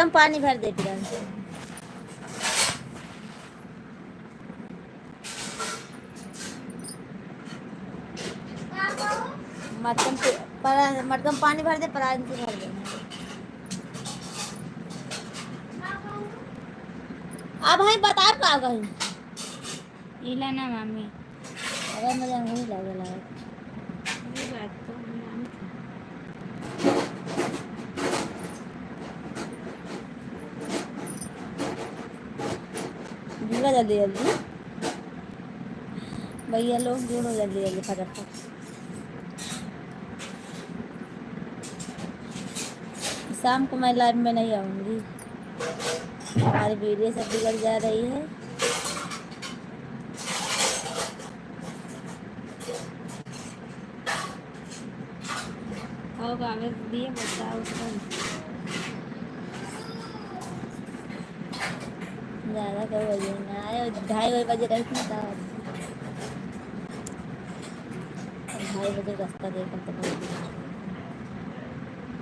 मटका में पानी भर दे फिर मटका में पानी भर दे परात से भर दे। अब भाई बता का कहीं इला ना मम्मी अगर मुझे नहीं लगे ये बात तो नाम जुड़ा जल्दी जल्दी भैया लोग जुड़ो जल्दी जल्दी फटाफट। शाम को मैं लाइव में नहीं आऊँगी, हमारी वीडियो सब बिगड़ जा रही है। और कागज दिए बताओ उसको ज़्यादा कब बजे ना आए 2:30 बजे रही थी था 2:30 बजे रास्ता देखा तो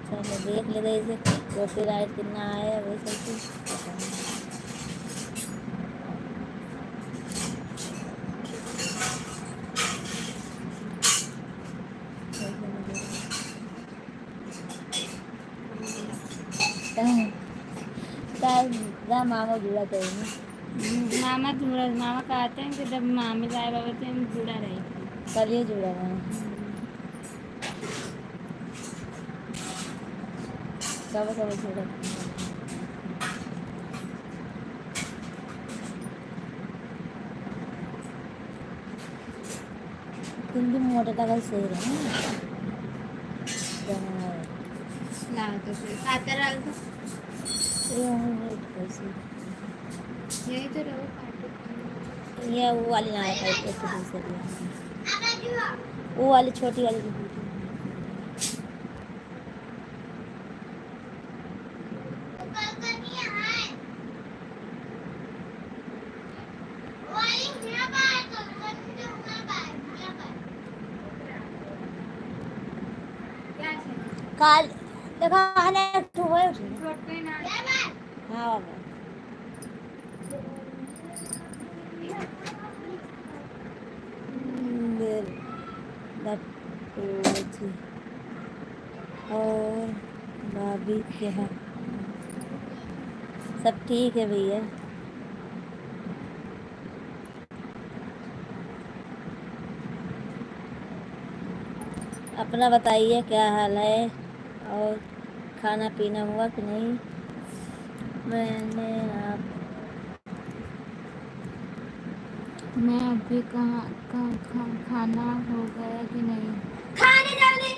चलो देख ले रहे थे कॉपी राइट कितना आया वही सब चीज़ मामा जुड़ा तो मामा जुड़ा मामा कहते हैं कि जब मामी लाए बाबा थे हम जुड़ा रहे कल ही जुड़ा है कब कब जुड़ा हिंदी में मोटा टका सही रहे लाओ तो फिर खाते डाल दो यही तो रहो ये वो वाली ना है वो वाली छोटी वाली काल देखा आने तो हुए हाँ और भाभी क्या सब ठीक है भैया। अपना बताइए क्या हाल है और खाना पीना हुआ कि नहीं। मैं अभी कहाँ खाना हो गया कि नहीं खाने जल्दी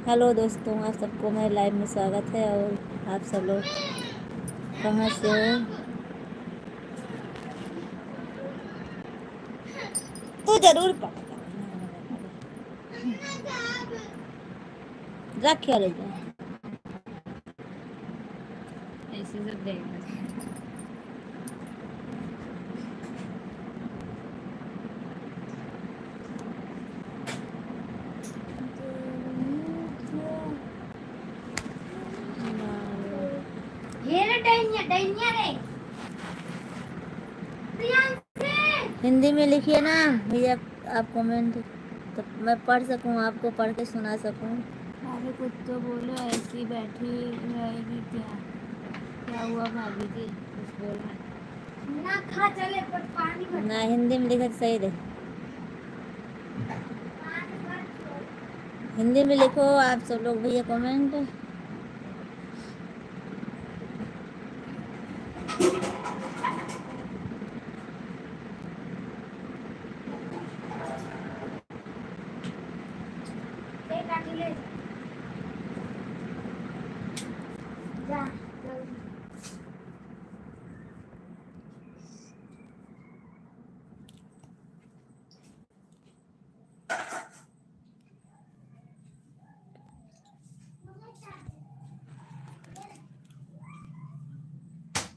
हेलो दोस्तों, आप सबको मेरे लाइव में स्वागत है। और आप सब लोग कहाँ से हो? तो जरूर रखिए ले जाए ऐसे सब देगा हिंदी में लिखिए ना भैया आप कमेंट, तो मैं पढ़ सकूं, आपको पढ़ के सुना सकूं। अरे कुछ तो बोलो, ऐसी बैठी रहेगी क्या हुआ भाभी जी कुछ बोला ना खा चले पर पानी ना हिंदी में लिखा सही रहे। हिंदी में लिखो आप सब लोग भैया कमेंट।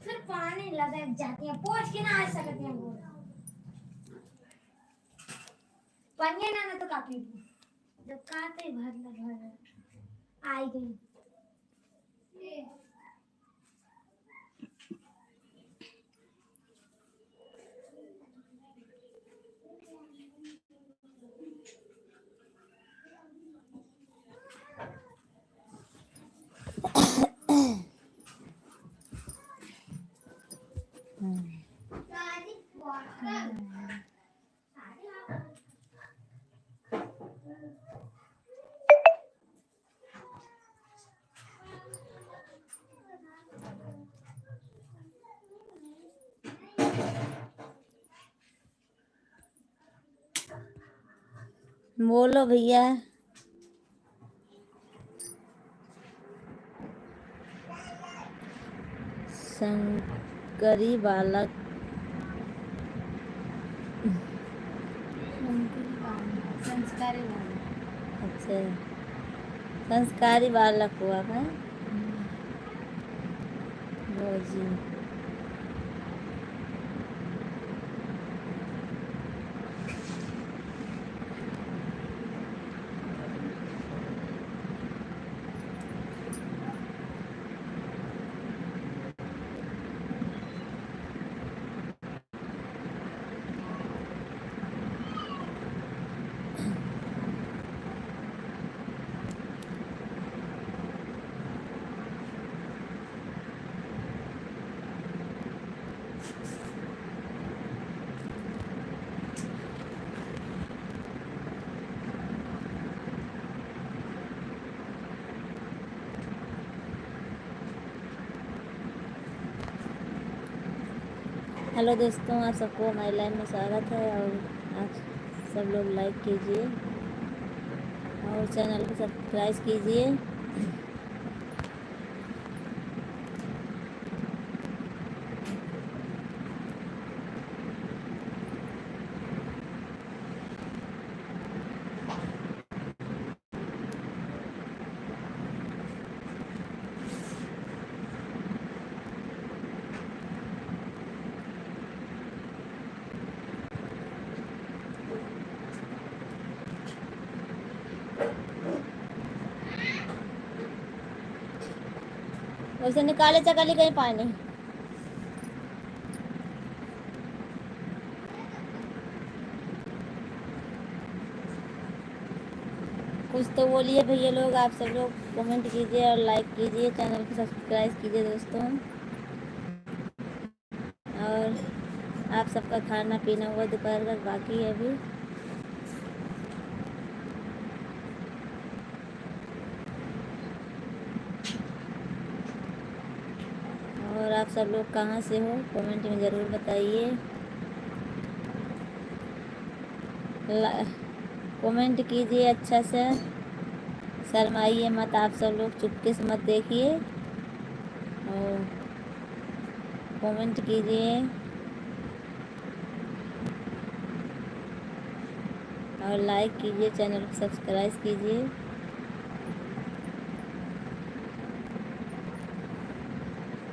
फिर पानी लदक जाती है, पहुंच के ना आ सकते हैं वो पन्ने ना तो काफी जब काते भर आई गई। बोलो भैया। शंकरी बालक। संस्कारी बालक। अच्छा, संस्कारी बालक हुआ है वो जी। हेलो दोस्तों, आप सबको हमारी लाइन में स्वागत है और आप सब लोग लाइक कीजिए और चैनल को सब्सक्राइब कीजिए। वैसे निकाले चकाली कहीं पानी। कुछ तो बोलिए भैया लोग, आप सब लोग कमेंट कीजिए और लाइक कीजिए, चैनल को सब्सक्राइब कीजिए दोस्तों। और आप सबका खाना पीना हुआ दोपहर का बाकी है अभी। और आप सब लोग कहाँ से हो कमेंट में ज़रूर बताइए। कमेंट कीजिए अच्छा से, शर्माइए मत, आप सब लोग चुपके से मत देखिए और कमेंट कीजिए और लाइक कीजिए, चैनल को सब्सक्राइब कीजिए।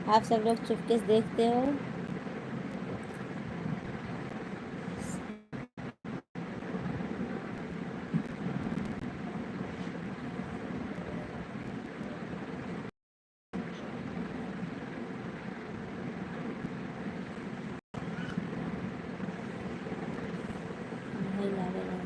आप सब लोग चुपके से देखते हो। नहीं लागेगा।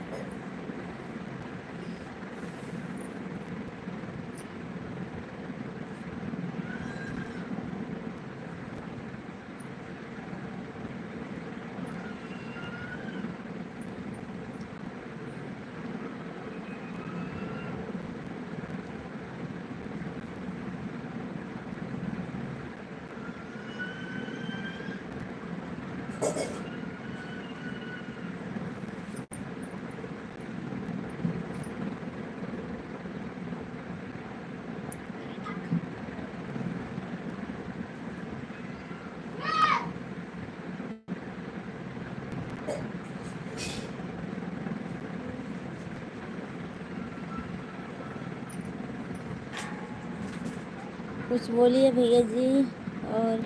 कुछ बोलिए भैया जी, और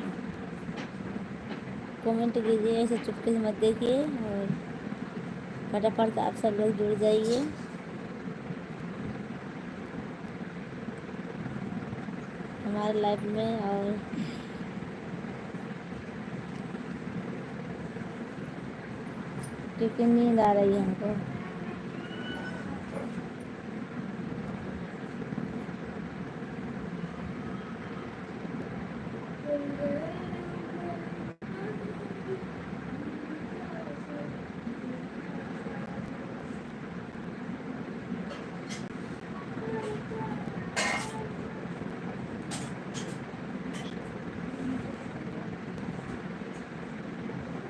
कमेंट कीजिए, ऐसे चुपके से मत देखिए, और फटाफट आप सब लोग जुड़ जाइए हमारे लाइफ में। और क्योंकि नींद आ रही है हमको।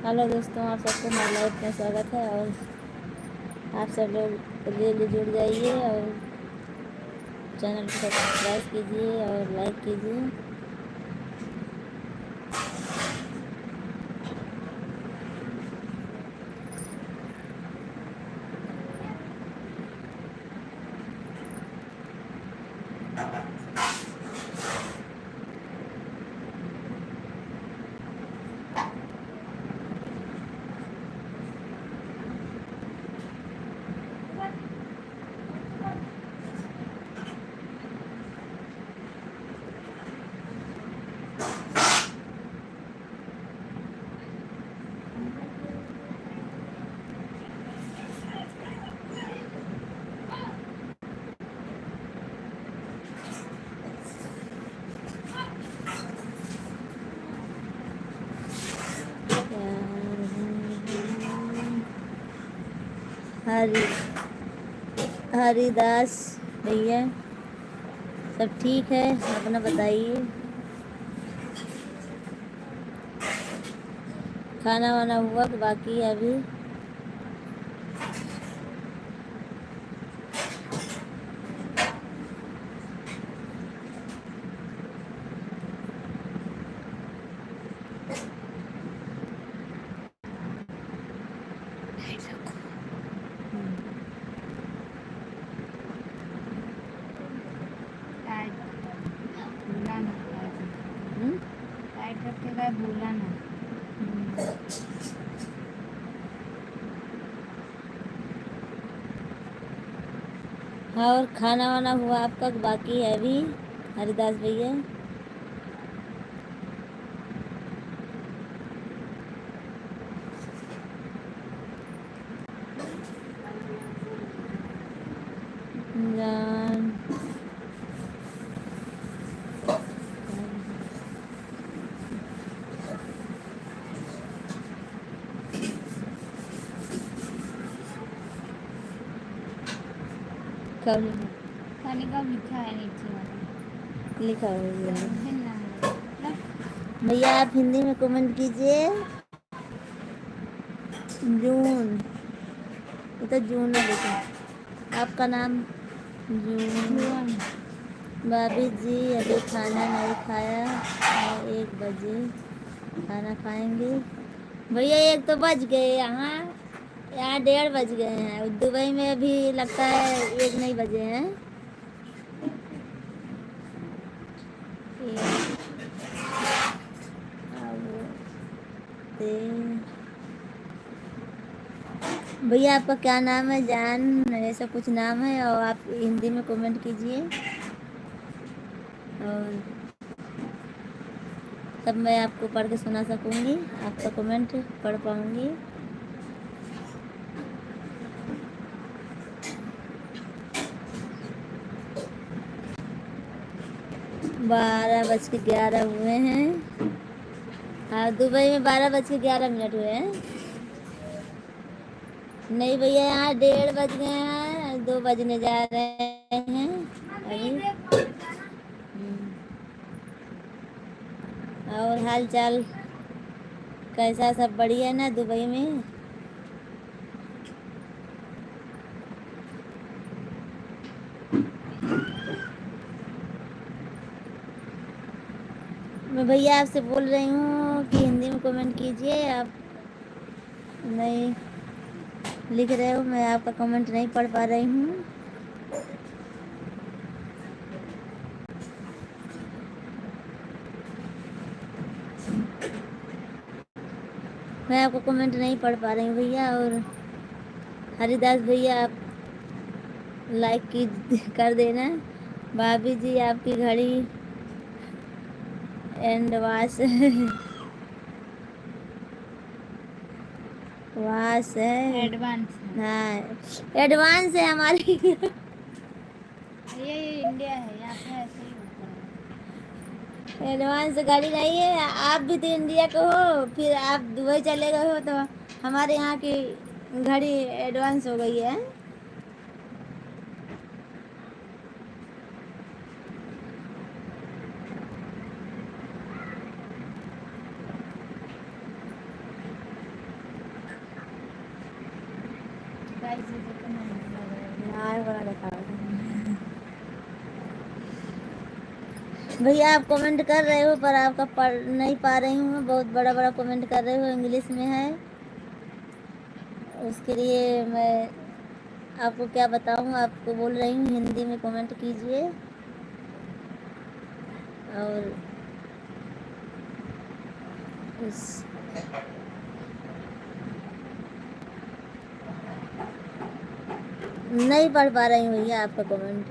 हेलो दोस्तों, आप सबको हमारे लाइफ में स्वागत है, और आप सब लोग जल्दी जुड़ जाइए और चैनल को सब्सक्राइब कीजिए और लाइक कीजिए। हरी हरिदास भैया, सब ठीक है? अपना बताइए। खाना वाना हुआ कि बाकी है अभी? भूला ना। और खाना वाना हुआ आपका कि बाकी है अभी, हरिदास भैया? जान कब खाने का लिखा है नीचे वाला, लिखा हुआ है? फिर नाम भैया आप हिंदी में कमेंट कीजिए। जून, ये तो जून है लिखा। आपका नाम जून। भाभी जी अभी खाना नहीं खाया है, 1 बजे खाना खाएंगे। भैया 1 तो बज गए, यहाँ 1:30 बज गए हैं। दुबई में अभी लगता है 1 नहीं बजे हैं। भैया आपका क्या नाम है? जान ऐसा कुछ नाम है, और आप हिंदी में कमेंट कीजिए, और तब मैं आपको पढ़ के सुना सकूंगी, आपका कमेंट पढ़ पाऊंगी। 12:11 हुए हैं। हाँ, दुबई में 12:11 हुए हैं। नहीं भैया, यहाँ 1:30 बज गए हैं, 2 बजने जा रहे हैं अभी। और हाल चाल कैसा सब बढ़िया ना दुबई में? मैं भैया आपसे बोल रही हूँ कि हिंदी में कमेंट कीजिए। आप नहीं लिख रहे हो, मैं आपका कमेंट नहीं पढ़ पा रही हूँ। मैं आपको कमेंट नहीं पढ़ पा रही हूँ भैया। और हरिदास भैया आप लाइक की कर देना। भाभी जी आपकी घड़ी एंड वास वास है। एडवांस है। हाँ एडवांस है हमारी। ये इंडिया है, यहाँ पे ऐसे ही होता है। एडवांस गाड़ी नहीं है। आप भी तो इंडिया के हो, फिर आप दुबई चले गए हो तो हमारे यहाँ की घड़ी एडवांस हो गई है। गाइस ये देखो मेहंदी लगा रही है। यार बड़ा दिखाओ भैया। आप कमेंट कर रहे हो पर आपका पढ़ नहीं पा रही हूँ। मैं बहुत बड़ा बड़ा कमेंट कर रहे हो, इंग्लिश में है। उसके लिए मैं आपको क्या बताऊँ। आपको बोल रही हूँ हिंदी में कमेंट कीजिए। और उस नहीं पढ़ पा रही हूँ भैया आपका कमेंट।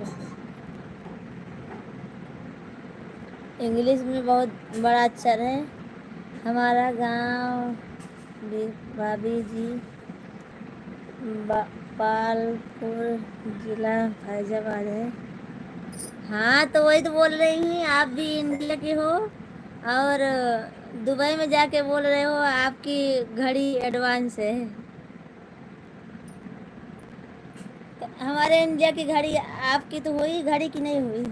इंग्लिश में बहुत बड़ा अक्षर है। हमारा गांव भाभी जी पालपुर जिला फैजाबाद है। हाँ तो वही तो बोल रही हूँ, आप भी इंडिया के हो और दुबई में जाके बोल रहे हो आपकी घड़ी एडवांस है। हमारे इंडिया की घड़ी आपकी तो हुई घड़ी की नहीं हुई।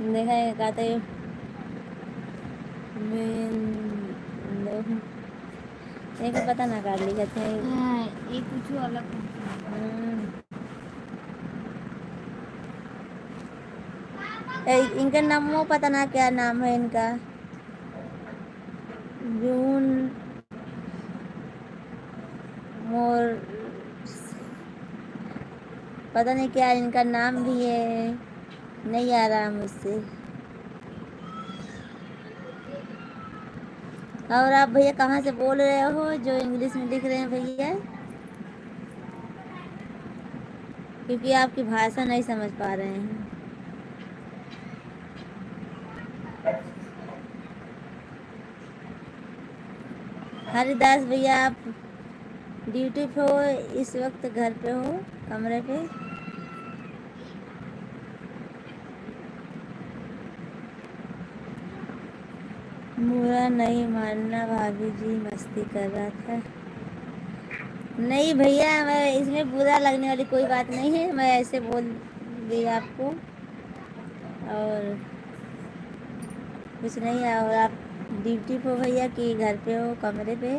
देखा है कहते एक पता ना कर लिखा थे। हाँ, ये कुछ अलग है। इनका नाम पता ना क्या नाम है इनका। जून मोर पता नहीं क्या इनका नाम भी है, नहीं आ रहा मुझसे। और आप भैया कहाँ से बोल रहे हो जो इंग्लिश में लिख रहे हैं भैया? क्योंकि आपकी भाषा नहीं समझ पा रहे हैं। हरिदास भैया आप ड्यूटी पे हो इस वक्त, घर पे हो कमरे पे? बुरा नहीं मानना, भाभी जी मस्ती कर रहा था। नहीं भैया, मैं इसमें बुरा लगने वाली कोई बात नहीं है। मैं ऐसे बोल दी आपको और कुछ नहीं है। और आप ड्यूटी पे हो भैया कि घर पे हो कमरे पे?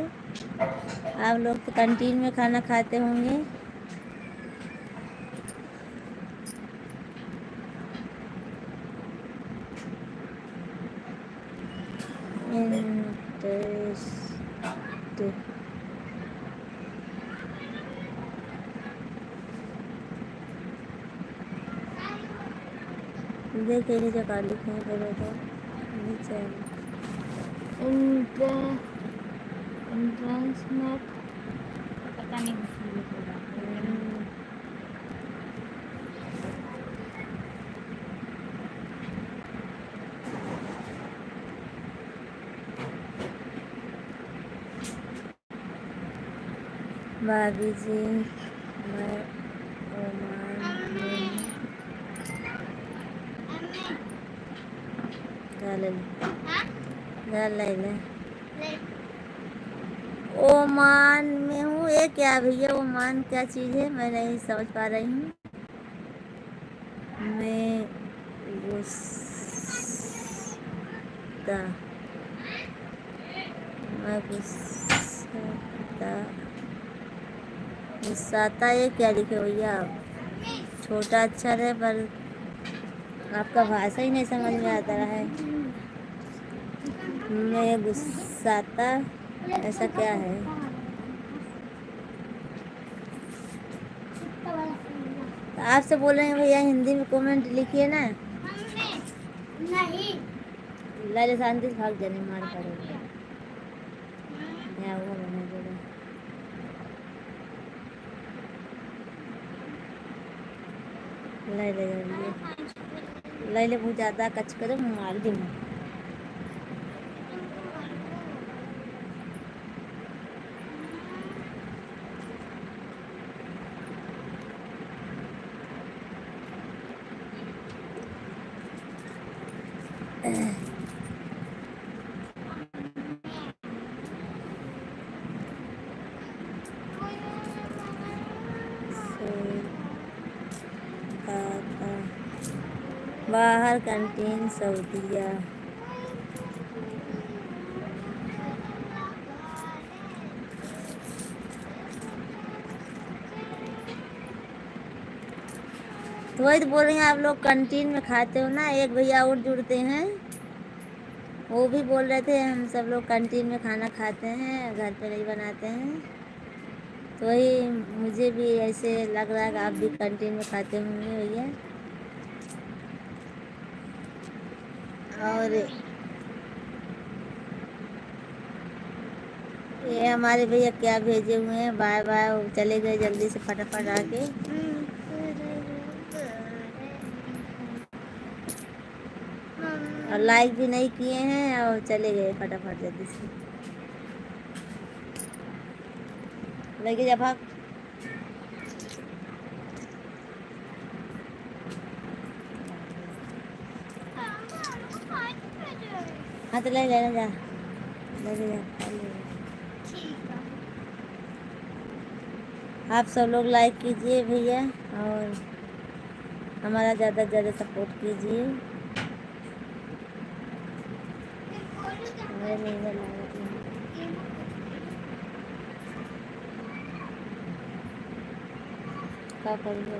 आप लोग तो कैंटीन में खाना खाते होंगे। इंटरेस्ट देखिए नीचे का लिखे हैं पहले तो नीचे एंट्रेंस में पता नहीं कुछ भी होगा। भाभी जी मैं ओमान में घर ले ले ओमान में हूँ। ये क्या भैया, ओमान क्या चीज़ है, मैं नहीं समझ पा रही हूँ। मैं गुस्सा मैं गुस्साता गुस्साता, ये क्या लिखे भैया आप? छोटा अक्षर है पर आपका भाषा ही नहीं समझ में आता है। मैं गुस्साता, ऐसा क्या है? तो आपसे बोल रहे हैं भैया, हिंदी में कमेंट लिखिए ना। नहीं लाले शांति से भाग जाने मार पड़ेगा। क्या हुआ मैंने बोला? लाइले लाइले बहुत ज़्यादा कच करे, मार दूँ। बाहर कैंटीन सऊदिया। तो वही तो बोल रही हैं, आप लोग कैंटीन में खाते हो ना। एक भैया और जुड़ते हैं, वो भी बोल रहे थे हम सब लोग कैंटीन में खाना खाते हैं, घर पे नहीं बनाते हैं। तो वही मुझे भी ऐसे लग रहा है कि आप भी कैंटीन में खाते होंगे भैया। और ये हमारे भैया क्या भेजे हुए हैं, बाय बाय, वो चले गए जल्दी से फटाफट आके। और लाइक भी नहीं किए हैं और चले गए फटाफट जल्दी से। लेके जा भाग। हाँ तो ले लेना जा, लेके जा, ले जा। आप सब लोग लाइक कीजिए भैया और हमारा ज़्यादा से ज़्यादा सपोर्ट कीजिए। हमारे नहीं है लागत नहीं। क्या करिए?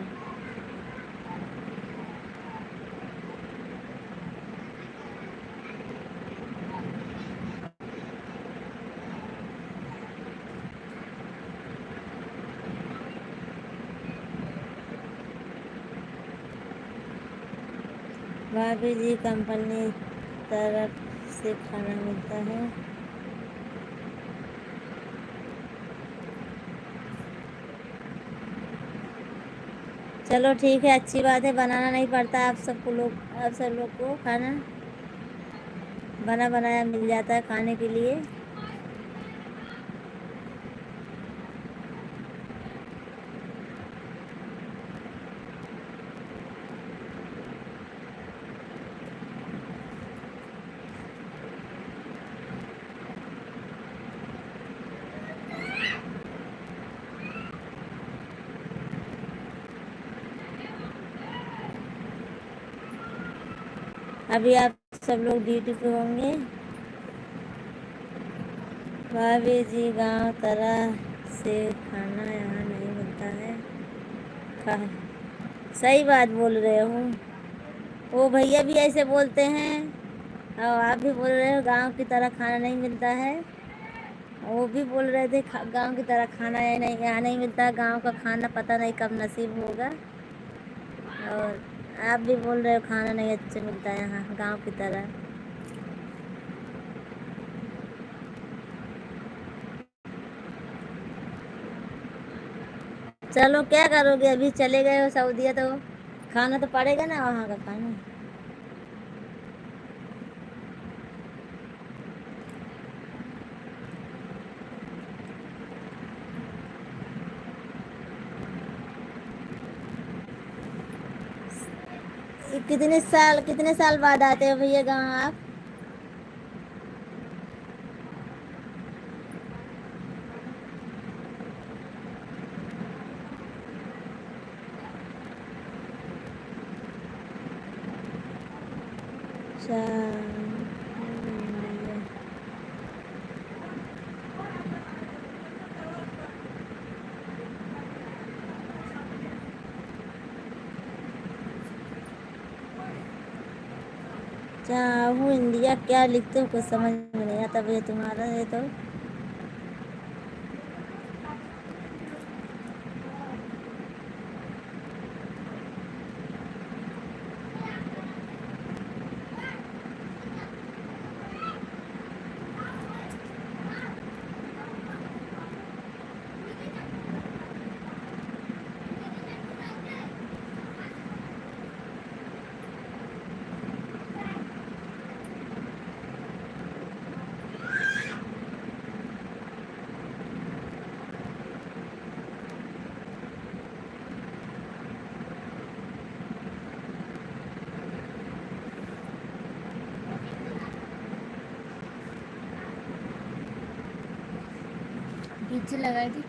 भाभी जी कंपनी तरफ से खाना मिलता है। चलो ठीक है, अच्छी बात है, बनाना नहीं पड़ता आप सबको लोग, आप सब लोग को खाना बना बनाया मिल जाता है खाने के लिए। अभी आप सब लोग ड्यूटी पे होंगे। भाभी जी गांव तरह से खाना यहाँ नहीं मिलता है। खा सही बात बोल रहे हो। वो भैया भी ऐसे बोलते हैं और आप भी बोल रहे हो गांव की तरह खाना नहीं मिलता है। वो भी बोल रहे थे गांव की तरह खाना यहाँ नहीं मिलता। गांव का खाना पता नहीं कब नसीब होगा। और आप भी बोल रहे हो खाना नहीं अच्छा मिलता है यहाँ गांव की तरह। चलो क्या करोगे, अभी चले गए हो सऊदीया तो खाना तो पड़ेगा ना वहाँ का खाना। कितने साल बाद आते हो भैया गाँव आप? भैया। चाहूँ इंडिया क्या लिखते हो कुछ समझ में नहीं आता भैया, तुम्हारा है तो। पीछे लगाई थी।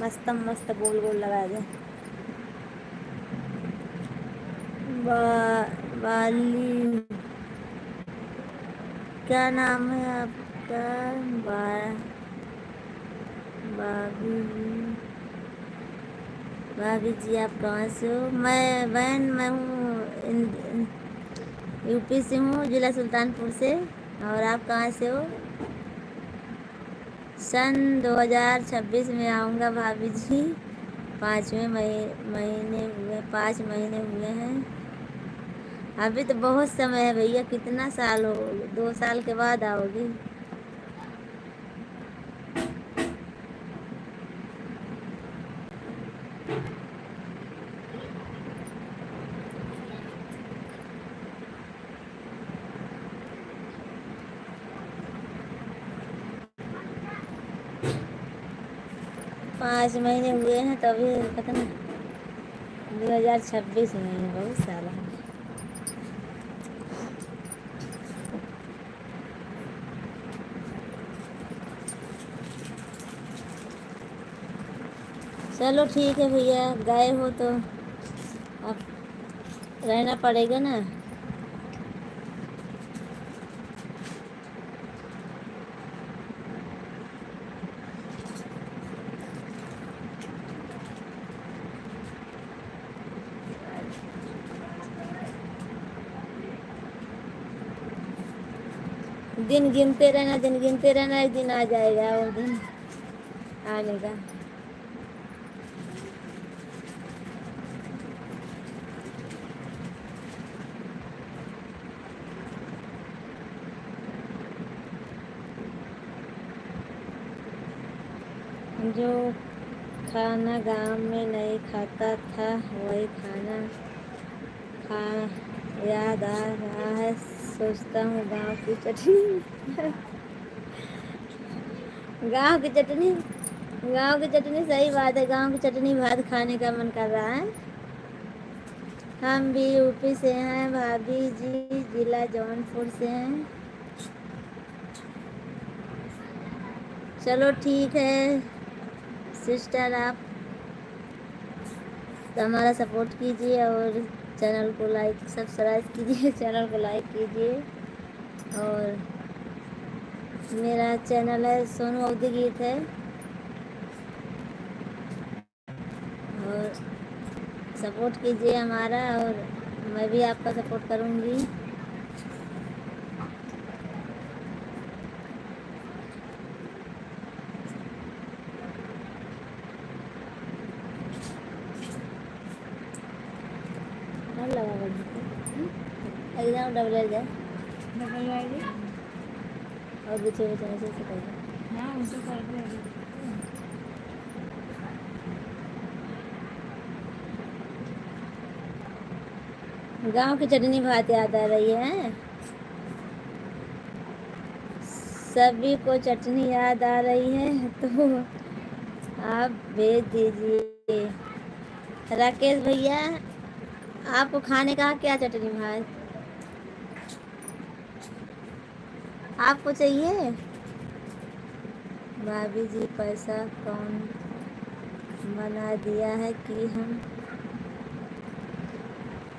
मस्त मस्त गोल गोल लगा दे। वाली, क्या नाम है आपका? बा भाभी भाभी जी आप कहाँ से हो? मैं बहन, मैं हूँ यूपी से हूँ, जिला सुल्तानपुर से। और आप कहाँ से हो? सन 2026 में आऊँगा भाभी जी। 5 महीने हुए हैं। अभी तो बहुत समय है भैया, कितना साल हो? 2 साल के बाद आओगी। पाँच महीने हुए हैं तो अभी पता नहीं 2026 में है, बहुत साल है। चलो ठीक है भैया, गए हो तो अब रहना पड़ेगा ना। दिन गिनते रहना, दिन गिनते रहना, एक दिन आ जाएगा वो दिन आने का। जो खाना गांव में नहीं खाता था वही खाना खा याद आ रहा है। सोचता हूँ गांव की चटनी गांव की चटनी, गांव की चटनी, सही बात है, गांव की चटनी भात खाने का मन कर रहा है। हम भी यूपी से हैं भाभी जी, जिला जौनपुर से हैं। चलो ठीक है सिस्टर, आप हमारा सपोर्ट कीजिए और चैनल को लाइक सब्सक्राइब कीजिए, चैनल को लाइक कीजिए। और मेरा चैनल है सोनू अवधि गीत है, और सपोर्ट कीजिए हमारा, और मैं भी आपका सपोर्ट करूँगी। एग्जाम डबल जाए डबल वाली। और पीछे बचाने से करेगा। हाँ उनको कर दे। गांव की चटनी भात याद आ रही है, सभी को चटनी याद आ रही है तो आप भेज दीजिए। राकेश भैया, आपको खाने का क्या चटनी भात आपको चाहिए? भाभी जी पैसा कौन बना दिया है कि हम?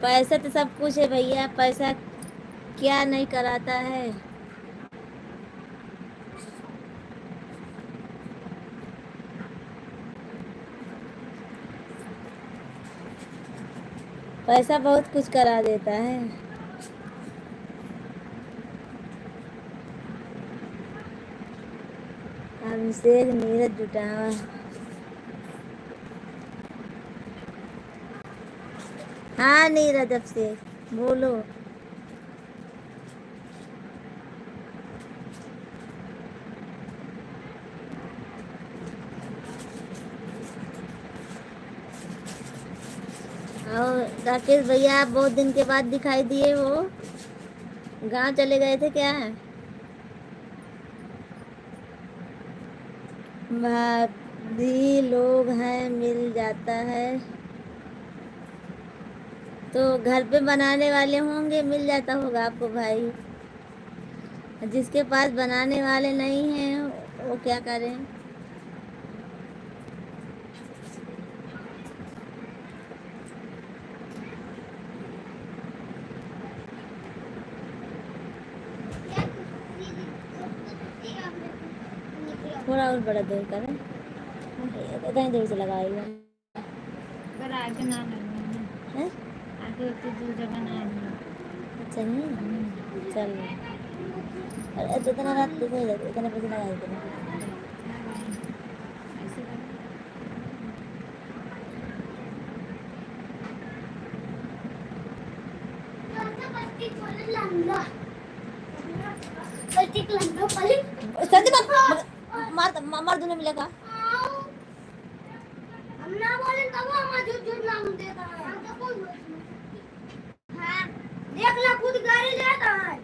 पैसा तो सब कुछ है भैया, पैसा क्या नहीं कराता है? पैसा बहुत कुछ करा देता है। अभिषेक नीरज जुटावा। हाँ नीरज अभिषेक बोलो। और राकेश भैया आप बहुत दिन के बाद दिखाई दिए हो, गांव चले गए थे क्या? भाभी लोग हैं मिल जाता है तो घर पे बनाने वाले होंगे, मिल जाता होगा आपको भाई। जिसके पास बनाने वाले नहीं हैं वो क्या करें? थोड़ा और बड़ा दूर करें, इतनी दूर से लगाएगा। पर आगे ना लगना हैं? आगे उतनी दूर जगह ना लगना। अच्छा नहीं चल, अरे इतना रात को हो जाता, इतने बजे लगाए थे। ऐसे करना। संदीप मार दूने मिलेगा।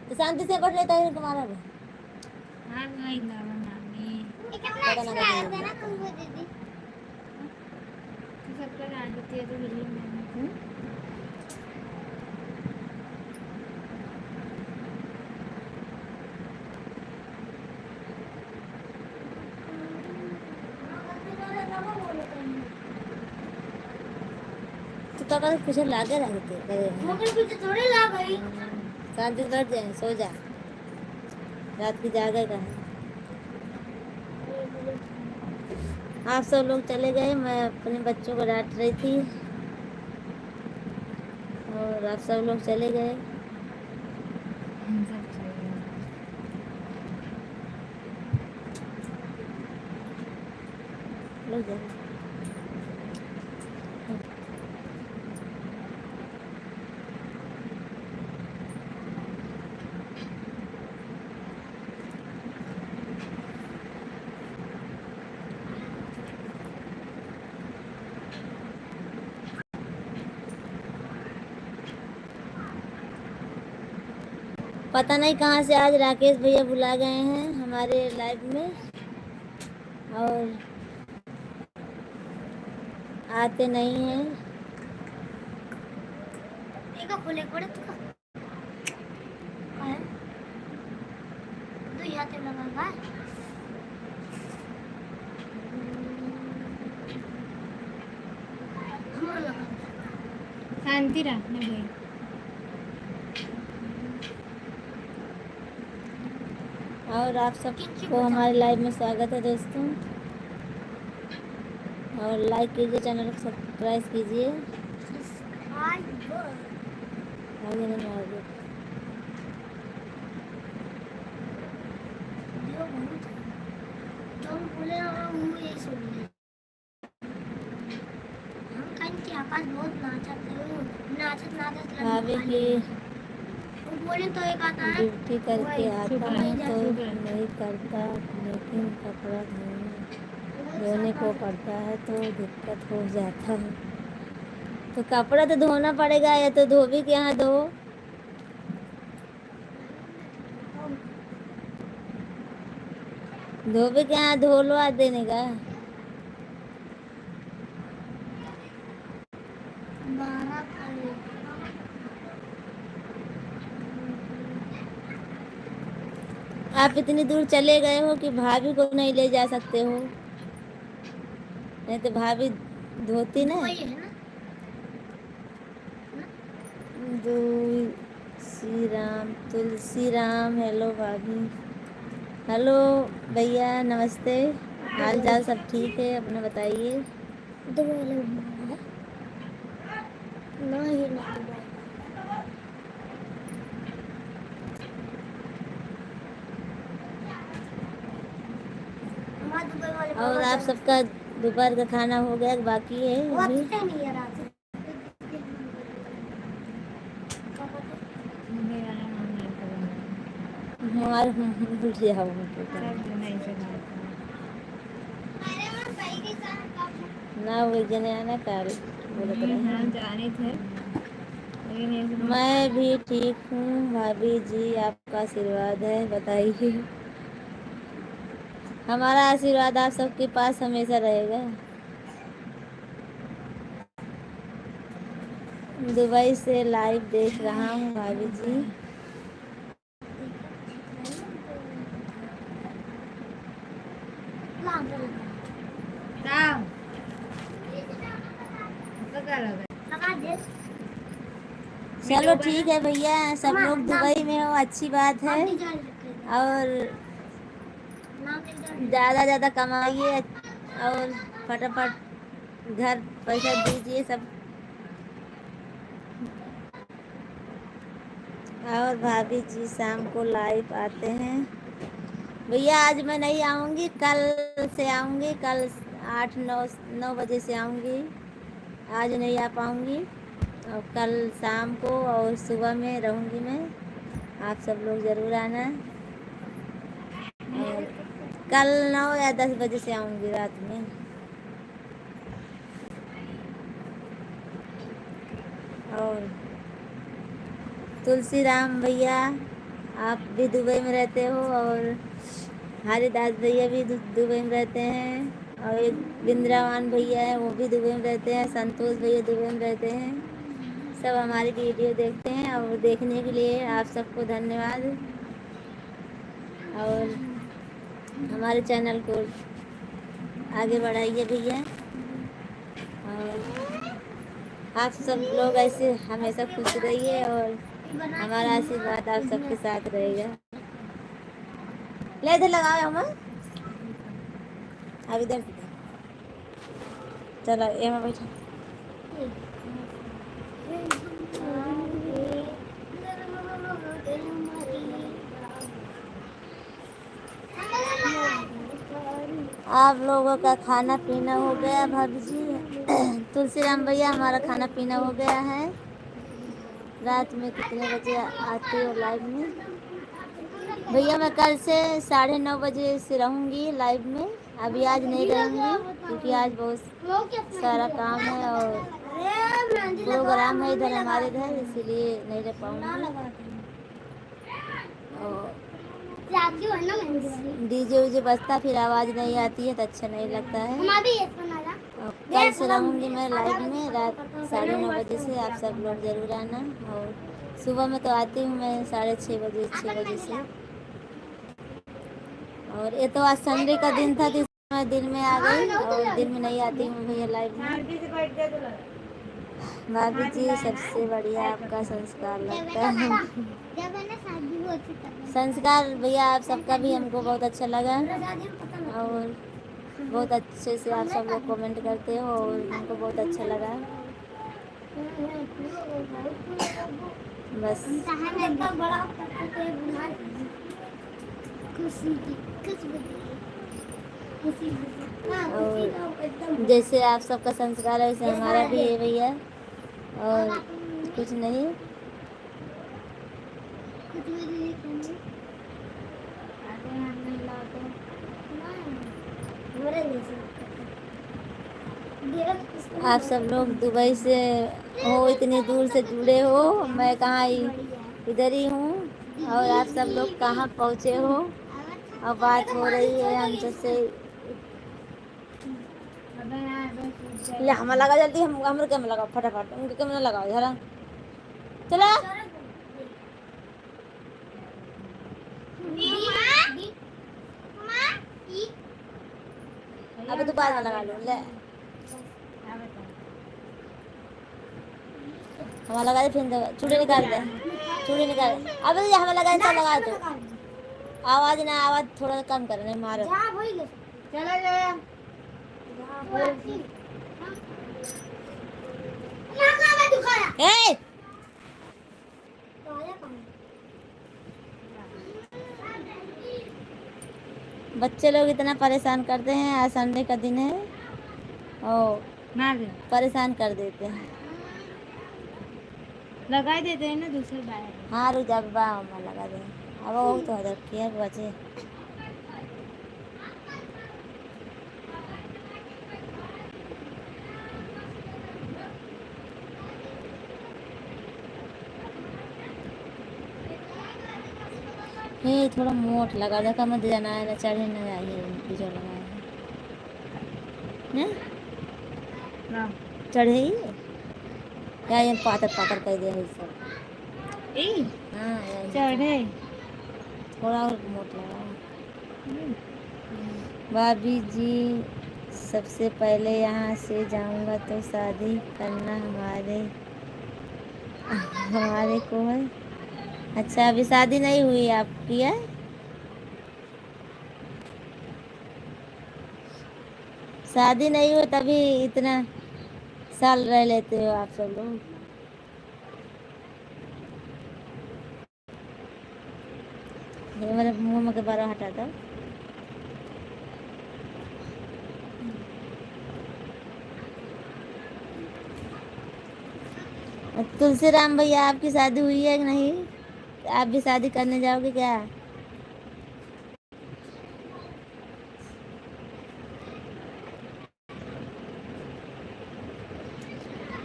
तो शांति से बैठ लेता है तुम्हारा भी। हाँ वही लावा नानी पता ना कैसे तो सबका डाल देती है तो हिली मैंने। तो पापा कुछ लागे रहते थोड़ी ला गई। शांति से बैठ जाए, सो जा, रात की जागेगा। आप सब लोग चले गए, मैं अपने बच्चों को डांट रही थी और आप सब लोग चले गए। सब चाहिए लोग जाए। पता नहीं कहाँ से आज राकेश भैया बुला गए हैं हमारे लाइव में और आते नहीं हैं। खोले पड़े तो लगा शांति रखना भाई। और आप सबको हमारे लाइव में स्वागत है दोस्तों, और लाइक कीजिए, चैनल को सब्सक्राइब कीजिए। आगे नहीं आगे भाभी की तो एक आता है ड्यूटी करके आता हूँ तो नहीं करता, लेकिन कपड़ा धोने को पड़ता है तो दिक्कत हो जाता है। तो कपड़ा तो धोना पड़ेगा, या तो धोबी के यहाँ धो। धोबी के यहाँ धो लो आज देने का। आप इतनी दूर चले गए हो कि भाभी को नहीं ले जा सकते हो, नहीं तो भाभी धोती ना। श्री राम तुलसी राम। हेलो भाभी। हेलो भैया, नमस्ते। हाल चाल सब ठीक है? अपना बताइए। और आप सबका दोपहर का खाना हो गया कि बाकी है अभी? मेरा नाम हम नहीं करेंगे। हमारे भूल जाओ सब नहीं से खाते हैं। ना वो जने आना कल बोलत रहे। हाँ जाने थे लेकिन ये सब मैं भी ठीक हूँ भाभी जी, आपका आशीर्वाद है। बताइए। हमारा आशीर्वाद आप सबके पास हमेशा रहेगा। दुबई से लाइव देख रहा हूँ भाभी जी। काम तो क्या लगा चलो ठीक है भैया, सब लोग दुबई में हो, अच्छी बात है। और ज़्यादा ज़्यादा कमाइए और फटाफट घर पैसा दीजिए सब। और भाभी जी शाम को लाइव आते हैं। भैया आज मैं नहीं आऊँगी, कल से आऊँगी। कल 8-9 बजे से आऊँगी। आज नहीं आ पाऊँगी। और कल शाम को और सुबह में रहूँगी मैं। आप सब लोग ज़रूर आना। और कल 9 या 10 बजे से आऊँगी रात में। और तुलसी राम भैया, आप भी दुबई में रहते हो, और हरिदास भैया भी दुबई में रहते हैं, और एक बिंद्रावान भैया है वो भी दुबई में रहते हैं, संतोष भैया दुबई में रहते हैं। सब हमारी वीडियो देखते हैं और देखने के लिए आप सबको धन्यवाद। और हमारे चैनल को आगे बढ़ाइए भैया। और आप सब लोग ऐसे हमेशा खुश रहिए और हमारा आशीर्वाद आप सबके साथ रहेगा। ले इधर लगाओ हम अब इधर चलो ये में बैठो। आप लोगों का खाना पीना हो गया भाभी जी? तुलसी राम भैया, हमारा खाना पीना हो गया है। रात में कितने बजे आती हो लाइव में? भैया मैं कल से 9:30 बजे से रहूँगी लाइव में। अभी आज नहीं रहूँगी क्योंकि आज बहुत सारा काम है और प्रोग्राम है इधर हमारे घर, इसीलिए नहीं रह पाऊँगी। और डीजे उजे बजता फिर आवाज़ नहीं आती है तो अच्छा नहीं लगता है। और कल से रहूँगी मैं लाइव में रात 9:30 बजे से। आप सब लोग ज़रूर आना। और सुबह में तो आती हूँ मैं 6:30 6 बजे से। और ये तो आज संडे का दिन था तो मैं दिन में आ गई और दिन में नहीं आती हूँ भैया लाइव में। भाभी जी सबसे बढ़िया आपका संस्कार लगता है। संस्कार भैया आप सबका भी हमको बहुत अच्छा लगा और बहुत अच्छे से आप सब लोग कमेंट करते हो और हमको बहुत अच्छा लगा। बस और जैसे आप सबका संस्कार है वैसे हमारा भी है भैया। और कुछ नहीं, आप सब लोग दुबई से हो, इतनी दूर से जुड़े हो। मैं कहाँ इधर ही हूँ और आप सब लोग कहाँ पहुँचे हो और बात हो रही है हम सबसे। ले हमें लगा जल्दी, हम हमरे कैमरा लगाओ फटाफट, उनके कैमरा लगाओ जरा। चला अब तो बाद में लगा लो। ले हमारा लगा दे, फिर चूड़े निकाल दे। चूड़ी निकाल। अबे ये हमें लगा ऐसा लगा तो आवाज ना, आवाज थोड़ा कम करने मारो। चला जाए ए बच्चे लोग इतना परेशान करते हैं। आज संडे का दिन है और मार परेशान कर देते हैं। लगा देते हैं ना दूसरे बाहर। हाँ रुक जा बा मैं लगा दे। अब वो तो हदर किया बचे। ये थोड़ा मोट लगा देखा मत जाना है ना चढ़े ना जाइए जो लगाया है ना चढ़े ही या ये पातर पातर कर दिया है सब। ए हाँ यही चढ़े थोड़ा और मोट लगा। भाभी जी सबसे पहले यहाँ से जाऊंगा तो शादी करना हमारे हमारे को है। अच्छा अभी शादी नहीं हुई आपकी है? शादी नहीं हुई तभी इतना साल रह लेते हो आप सब लोग। ये मेरे मुंह में के बारा हटा दो। तुलसीराम भैया आपकी शादी हुई है कि नहीं? आप भी शादी करने जाओगे क्या?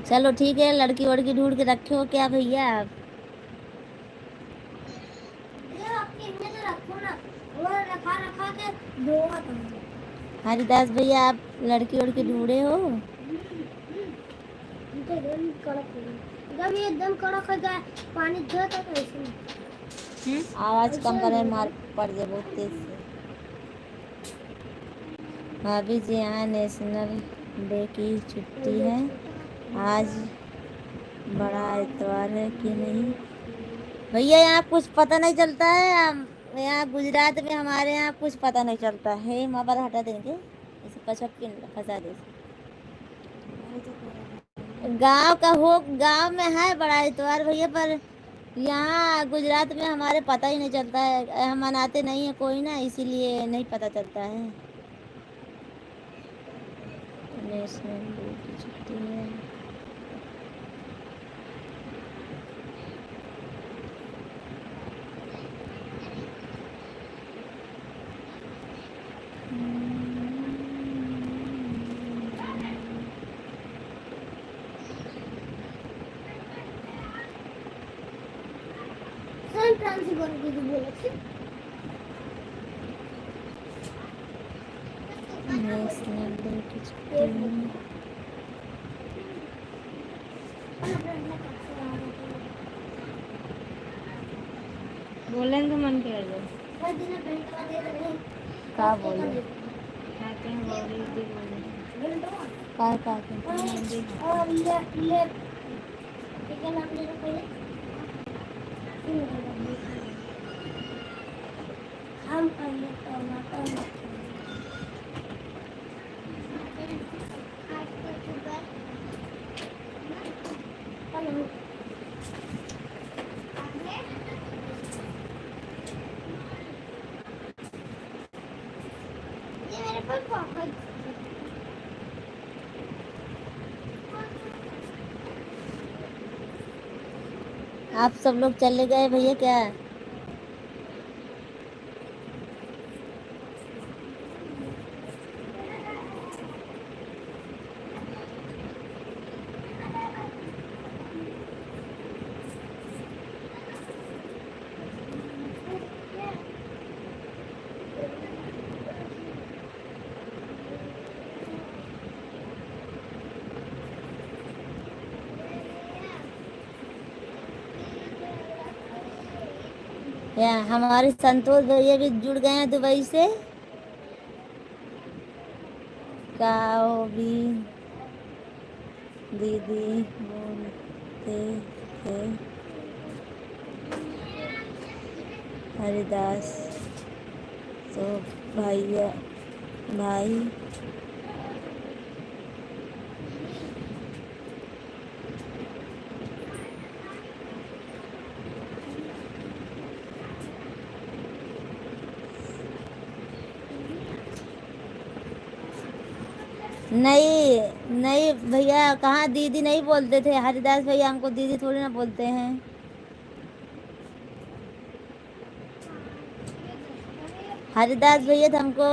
चलो ठीक है लड़की वड़की ढूंढ के रखे हो क्या भैया आप? हरिदास भैया आप लड़की वड़की ढूंढे हो? जब ये एकदम कड़क हो जाए पानी दो तो कैसे आवाज कम करे मार पड़ जाए बहुत तेज से। भाभी जी यहाँ नेशनल डे की छुट्टी है आज बड़ा इतवार है कि नहीं? भैया यहाँ कुछ पता नहीं चलता है। यहाँ गुजरात में हमारे यहाँ कुछ पता नहीं चलता है। माँ हटा देंगे इसे पछप के फंसा दे। गांव का हो गांव में है बड़ा इतवार भैया पर यहाँ गुजरात में हमारे पता ही नहीं चलता है। हम मनाते नहीं है कोई ना इसीलिए नहीं पता चलता है। नेशनल डे की छुट्टी है। नेशनल डे की छुट्टी है। बोलें तो मन कर दो का बोले कहते हैं बोली दी बोली का हम आप सब लोग चले गए भैया क्या? या हमारे संतोष भैया भी जुड़ गए हैं दुबई से। काओ भी दीदी बोलते थे हरिदास तो भैया भाई नहीं नहीं भैया, कहाँ दीदी नहीं बोलते थे। हरिदास भैया हमको दीदी थोड़ी ना बोलते हैं। हरिदास भैया तो हमको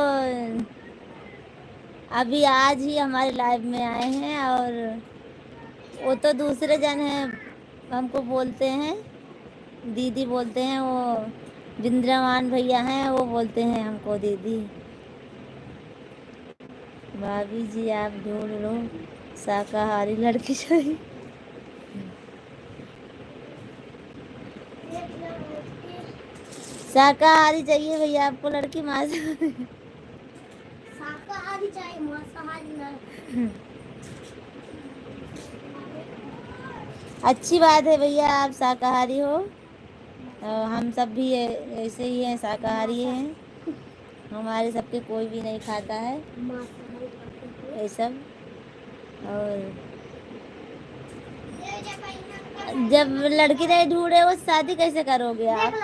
अभी आज ही हमारे लाइफ में आए हैं, और वो तो दूसरे जन हैं, हमको बोलते हैं दीदी बोलते हैं। वो बिंद्रावान भैया हैं, वो बोलते हैं हमको दीदी। भाभी जी आप ढूंढ लो शाकाहारी लड़की चाहिए। शाकाहारी चाहिए भैया आपको लड़की, मांसाहारी शाकाहारी चाहिए, मांसाहारी नहीं। अच्छी बात है भैया, आप शाकाहारी हो। हम सब भी ऐसे ही हैं, शाकाहारी हैं। हमारे सबके कोई भी नहीं खाता है ये सब। और जब लड़की नहीं ढूंढे वो शादी कैसे करोगे आप?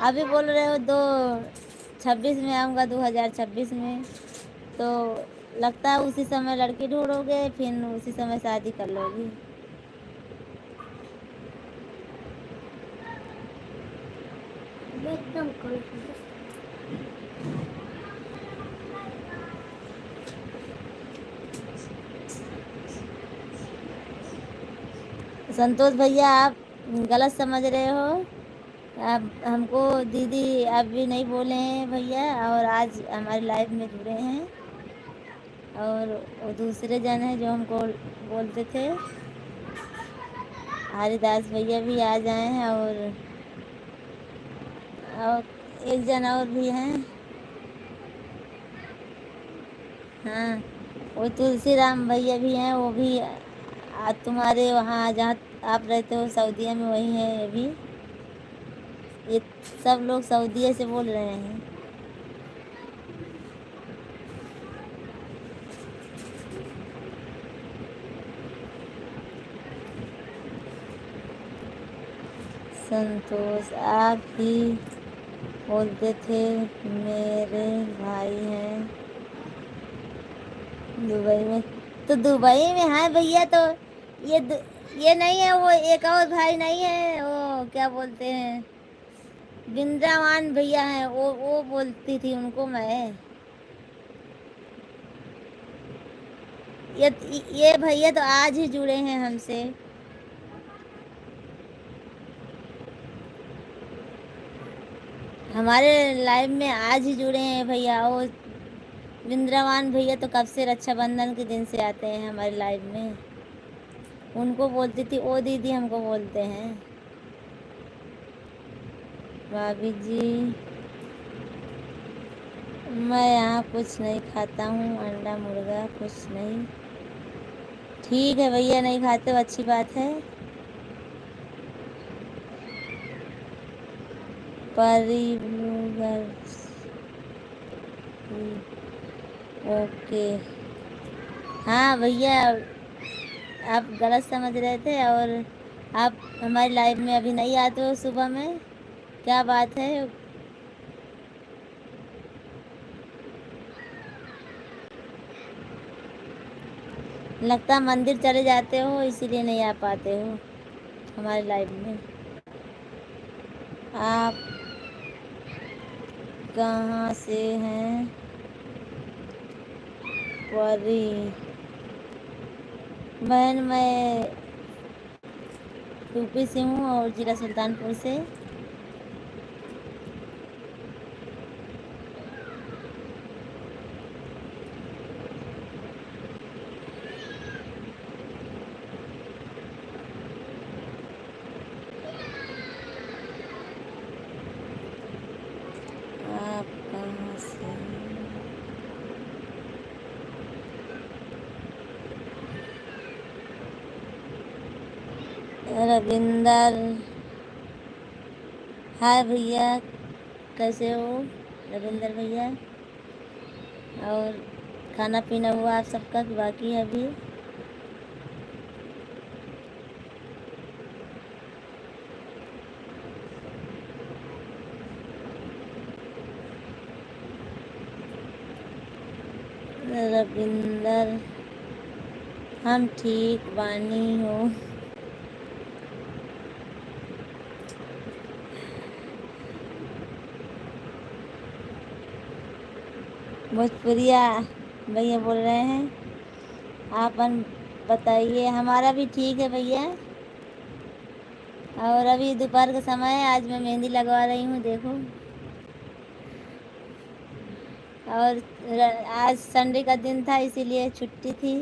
अभी बोल रहे हो 2026 में आऊँगा, 2026 में, तो लगता है उसी समय लड़की ढूंढोगे, फिर उसी समय शादी कर लोगी। एकदम संतोष भैया आप गलत समझ रहे हो। आप हमको दीदी अभी नहीं बोले हैं भैया, और आज हमारी लाइफ में जुड़े हैं। और वो दूसरे जन हैं जो हमको बोलते थे। हरिदास भैया भी आ जाए हैं, और एक जन और भी हैं। हाँ, वो तुलसी राम भैया भी हैं, वो भी तुम्हारे वहाँ जहाँ आप रहते हो सऊदीया में, वही हैं ये भी। ये सब लोग सऊदीया से बोल रहे हैं। संतोष आप ही बोलते थे, मेरे भाई हैं दुबई में। तो दुबई में है भैया, तो ये नहीं है, वो एक और भाई नहीं है, वो क्या बोलते हैं, बिंद्रावान भैया हैं, वो बोलती थी उनको मैं। ये भैया तो आज ही जुड़े हैं हमसे। हमारे लाइफ में आज ही जुड़े हैं भैया। वो बिंद्रावान भैया तो कब से रक्षाबंधन के दिन से आते हैं हमारी लाइफ में। उनको बोलती थी ओ दीदी, हमको बोलते हैं। भाभी जी मैं यहाँ कुछ नहीं खाता हूँ, अंडा मुर्गा कुछ नहीं। ठीक है भैया, नहीं खाते हो, अच्छी बात है। परिव्लॉगर्स ओके। हाँ भैया, आप गलत समझ रहे थे, और आप हमारी लाइफ में अभी नहीं आते हो सुबह में। क्या बात है? लगता है मंदिर चले जाते हो, इसीलिए नहीं आ पाते हो हमारी लाइफ में। आप कहाँ से हैं? परी बहन मैं यूपी से हूँ, और जिला सुल्तानपुर से। आप कहाँ से हैं? रविंदर हाय भैया, कैसे हो रविंदर भैया? और खाना पीना हुआ आप सबका कि बाकी है अभी? रविंदर, हम ठीक बानी हो। भोजपुरिया भैया बोल रहे हैं। आप बताइए, हमारा भी ठीक है भैया। और अभी दोपहर का समय है, आज मैं मेहंदी लगवा रही हूँ, देखो। और आज संडे का दिन था, इसीलिए छुट्टी थी,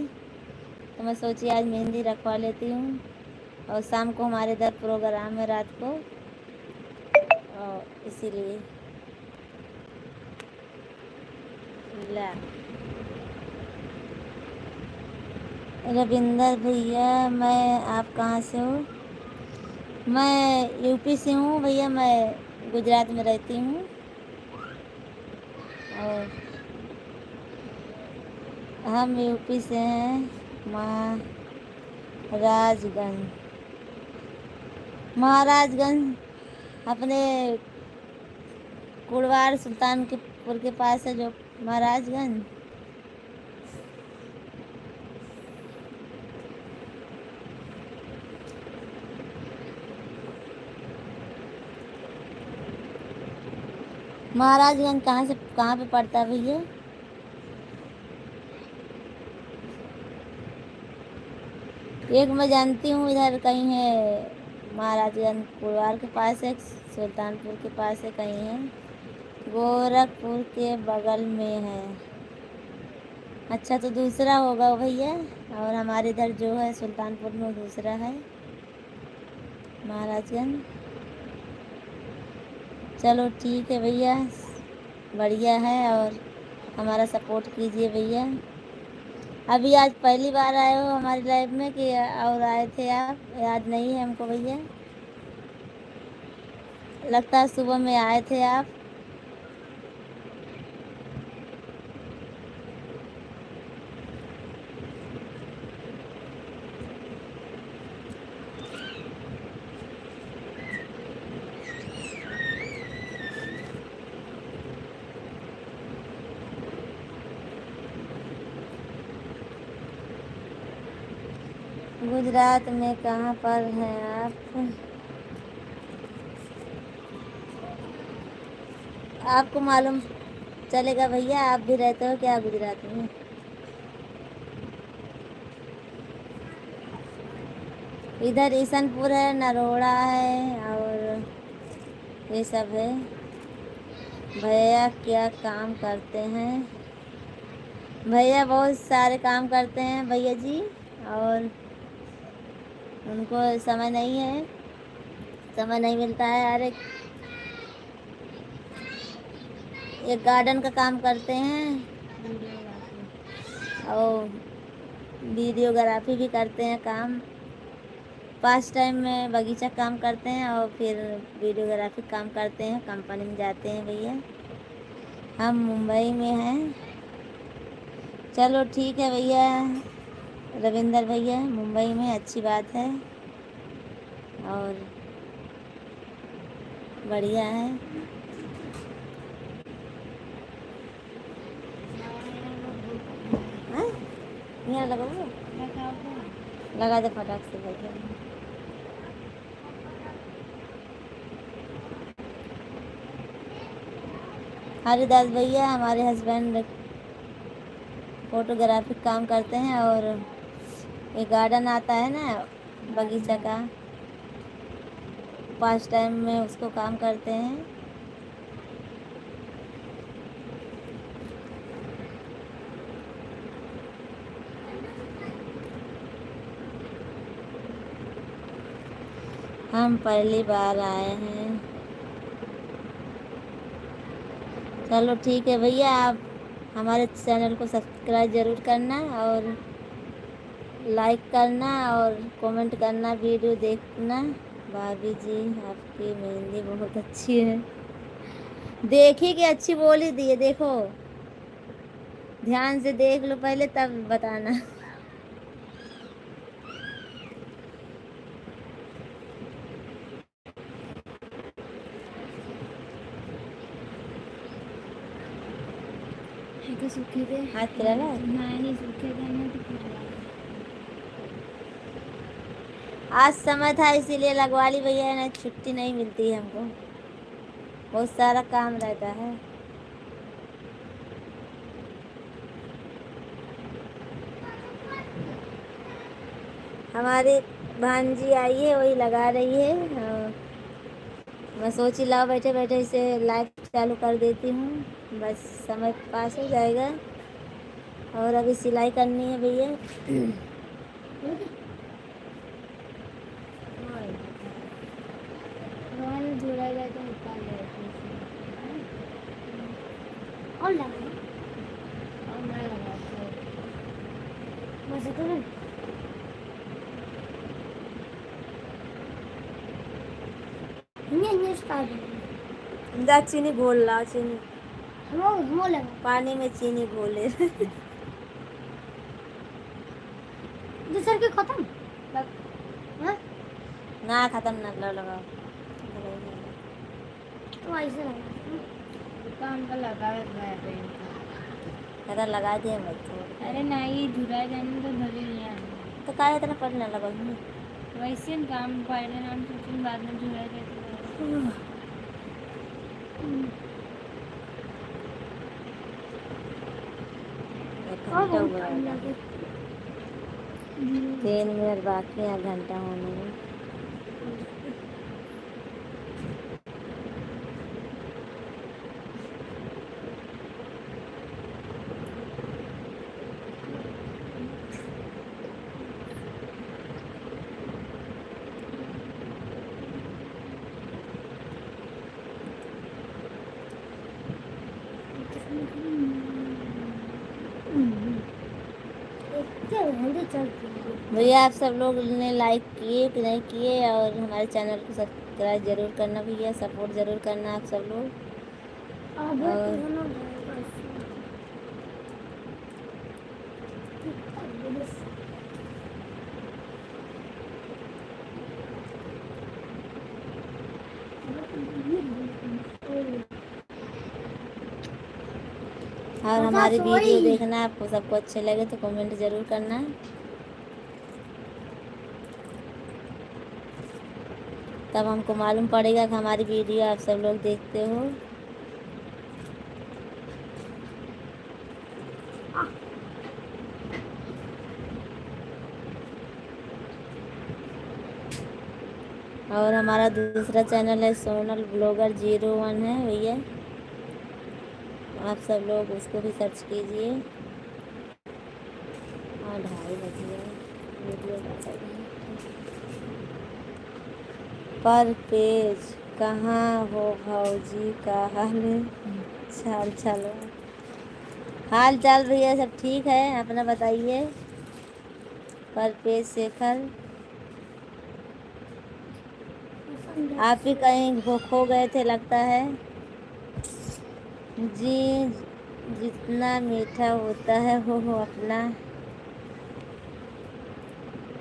तो मैं सोची आज मेहंदी रखवा लेती हूँ। और शाम को हमारे इधर प्रोग्राम है, रात को, और इसीलिए ला। रविंदर भैया, मैं आप कहाँ से हो? मैं यूपी से हूँ भैया, मैं गुजरात में रहती हूँ। और हम यूपी से हैं, महाराजगंज अपने कुड़वार सुल्तानपुर के पास है जो महाराजगंज। महाराजगंज कहाँ पे पड़ता है भैया? एक मैं जानती हूँ, इधर कहीं है महाराजगंज कुड़वार के पास है, सुल्तानपुर के पास है, कहीं है गोरखपुर के बगल में है। अच्छा, तो दूसरा होगा भैया। और हमारे इधर जो है सुल्तानपुर में दूसरा है, महाराजगंज। चलो ठीक है भैया, बढ़िया है। और हमारा सपोर्ट कीजिए भैया। अभी आज पहली बार आए हो हमारी लाइफ में कि और आए थे आप? याद नहीं है हमको भैया, लगता है सुबह में आए थे आप। गुजरात में कहाँ पर हैं आप? आपको मालूम चलेगा भैया, आप भी रहते हो क्या गुजरात में? इधर ईसनपुर है, नरोड़ा है, और ये सब है। भैया क्या काम करते हैं? भैया बहुत सारे काम करते हैं भैया जी, और उनको समय नहीं है, समय नहीं मिलता है। अरे एक गार्डन का काम करते हैं, और वीडियोग्राफी भी करते हैं काम। पास टाइम में बगीचा काम करते हैं, और फिर वीडियोग्राफी काम करते हैं, कंपनी में जाते हैं भैया। हम मुंबई में हैं। चलो ठीक है भैया, रविंदर भैया मुंबई में, अच्छी बात है और बढ़िया है। हाँ? यहाँ लगाओ, लगा दे फटाक से भैया। हरिदास भैया हमारे हस्बैंड फोटोग्राफिक काम करते हैं, और एक गार्डन आता है ना बगीचा का, पास टाइम में उसको काम करते हैं। हम पहली बार आए हैं। चलो ठीक है भैया, आप हमारे चैनल को सब्सक्राइब ज़रूर करना, और लाइक करना, और कमेंट करना, वीडियो देखना। भाभी जी आपकी मेहंदी बहुत अच्छी है। देखी कि अच्छी बोल ही दी है, देखो ध्यान से देख लो पहले तब बताना। है तो सूखे थे। हाथ पे लगा? नहीं सूखे थे ना तो फिर लगा। आज समय था इसीलिए लगवा ली भैया, नहीं छुट्टी नहीं मिलती है हमको, बहुत सारा काम रहता है। हमारी भांजी आई है, वही लगा रही है। और मैं सोची लाओ बैठे बैठे इसे लाइट चालू कर देती हूँ, बस समय पास हो जाएगा। और अभी सिलाई करनी है भैया। रोहन झूला गया तो निकाल गए थे और लगा और मैं लगा था। मजा तो नहीं। ये स्टार्ट जा चीनी घोल लाओ, चीनी हम लगा पानी में चीनी घोले। दूसरे के खत्म हाँ ना खत्म ना लो, लगाओ। तो ऐसे लगा दुकान का लगा गया था कहता लगा दिए मत छोड़। अरे नहीं झुरा जाने तो भले नहीं आना तो का इतना पढ़ना लगा। वैसे हम काम पहले नाम सोचें बाद में झुरा जाए तो एक घंटा हुआ है, 3 मिनट बाकी है घंटा होने में। भैया आप सब लोग ने लाइक किए कि नहीं किए, और हमारे चैनल को सब्सक्राइब जरूर करना भैया, सपोर्ट जरूर करना आप सब लोग। और हमारी वीडियो देखना आपको सबको अच्छे लगे तो कमेंट जरूर करना। तब हमको मालूम पड़ेगा कि हमारी वीडियो आप सब लोग देखते हो। और हमारा दूसरा चैनल है सोनल ब्लॉगर 01 है भैया, आप सब लोग उसको भी सर्च कीजिए। और 2:30 बज गए, वीडियो पर पेज कहाँ हो भाऊजी का हाल है? चाल चलो हाल चाल भैया सब ठीक है, अपना बताइए। पर पेज शेखर आप ही कहीं खो गए थे लगता है जी। जितना मीठा होता है वो अपना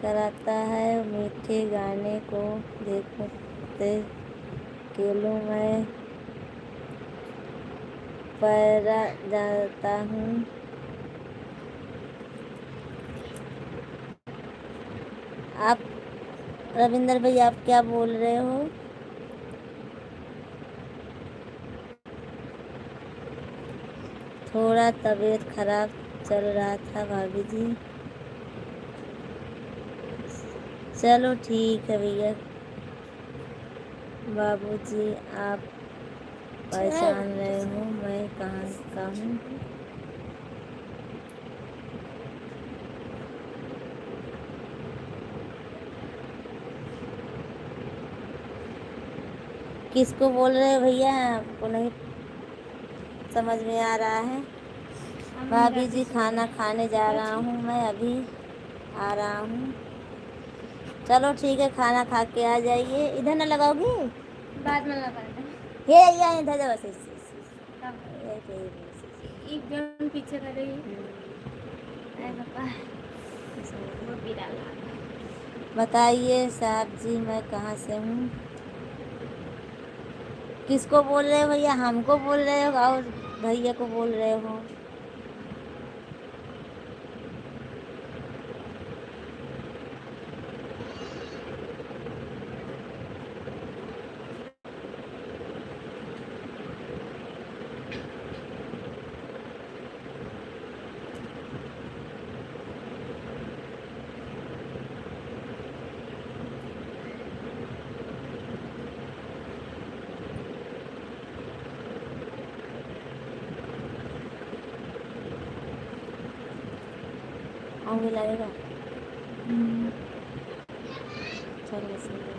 कराता है, मीठे गाने को देखते केलों में पैरा जाता हूँ। आप रविंदर भाई आप क्या बोल रहे हो? थोड़ा तबीयत खराब चल रहा था भाभी जी। चलो ठीक है भैया। बाबूजी आप पहचान रहे हो मैं कहाँ का हूँ? किसको बोल रहे हो भैया? आपको नहीं समझ में आ रहा है। भाभी जी खाना खाने जा रहा हूँ मैं, अभी आ रहा हूँ। चलो ठीक है, खाना खा के आ जाइए। इधर ना लगाओगी? बाद में लगा दें। हे या इधर जाओ बस एकदम पीछे करेगी। अरे पापा वो भी डाला। बताइए साहब जी, मैं कहाँ से हूँ? किसको बोल रहे हो भैया? हमको बोल रहे हो और भैया को बोल रहे हो? आगे लगेगा। चलो सही है।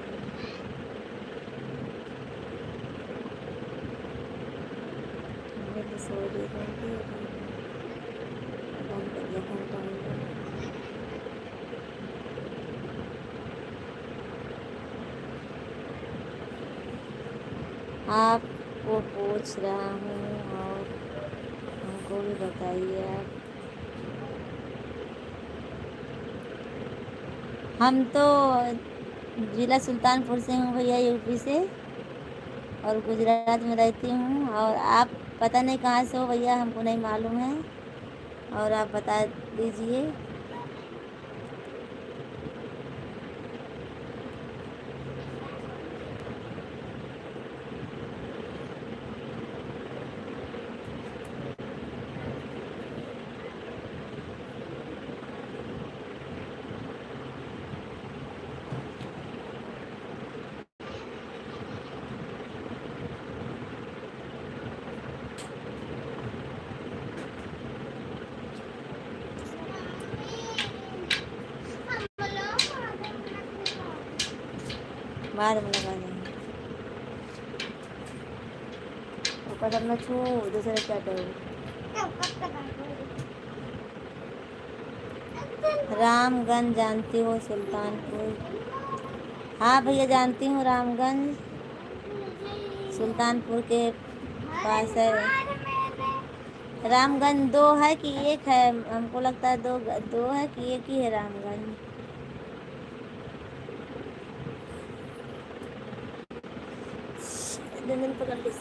मैं तो सो रही थी, बंद कर दिया घंटा हो गया। आपको पूछ रहा हूँ और हमको भी बताइए आप। हम तो जिला सुल्तानपुर से हूँ भैया, यूपी से, और गुजरात में रहती हूँ। और आप पता नहीं कहाँ से हो भैया, हमको नहीं मालूम है, और आप बता दीजिए। बाद में लगा देंगे। ऊपर सब में छू, दूसरे क्या करूँ? रामगंज जानती हो? सुल्तानपुर। हाँ भैया जानती हूँ, रामगंज सुल्तानपुर के पास है। रामगंज दो है कि एक है? हमको लगता है दो दो है कि एक ही है रामगंज। दिन पकड़ ली।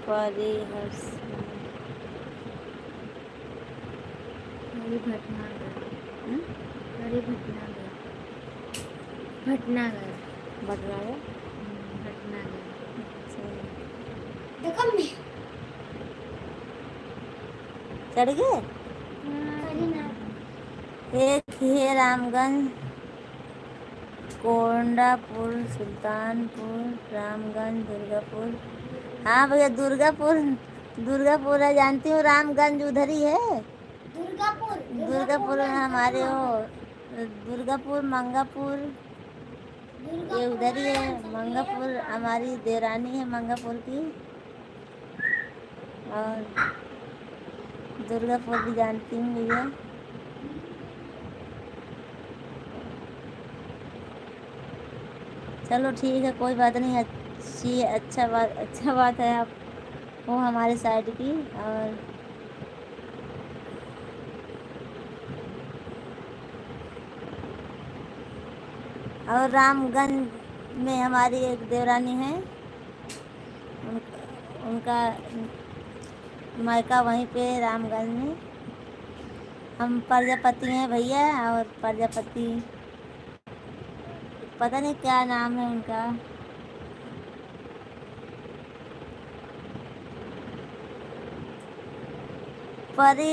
परिहर्ष भटनागर। हम्म? अरे भटनागर। भटनागर। भटनागर। भटनागर। देखो मैं चढ़ गए। करी ना एक है रामगंज, कोंडापुर, सुल्तानपुर, रामगंज, दुर्गापुर। हाँ भैया दुर्गापुर, दुर्गापुर है, जानती हूँ। रामगंज उधर ही है। दुर्गापुर दुर्गापुर में हमारे हो, दुर्गापुर, मंगापुर, ये उधर ही है। मंगापुर हमारी देवरानी है मंगापुर की, और दुर्गापुर भी जानती हूँ भैया। चलो ठीक है, कोई बात नहीं। अच्छी अच्छा बात है आप वो हमारे साइड की। और रामगंज में हमारी एक देवरानी है, उनका मायका वहीं पे रामगंज में। हम प्रजापति हैं भैया, और प्रजापति पता नहीं क्या नाम है उनका। परी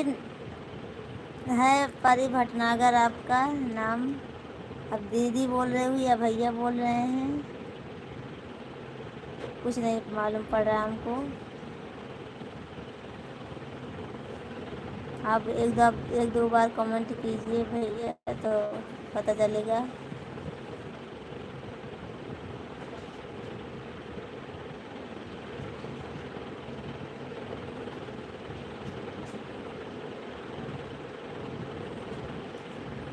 है, परी भटनागर आपका नाम। अब दीदी बोल रहे हो या भैया बोल रहे हैं, कुछ नहीं मालूम पड़ रहा हमको। आप एक दो बार कमेंट कीजिए भैया, तो पता चलेगा।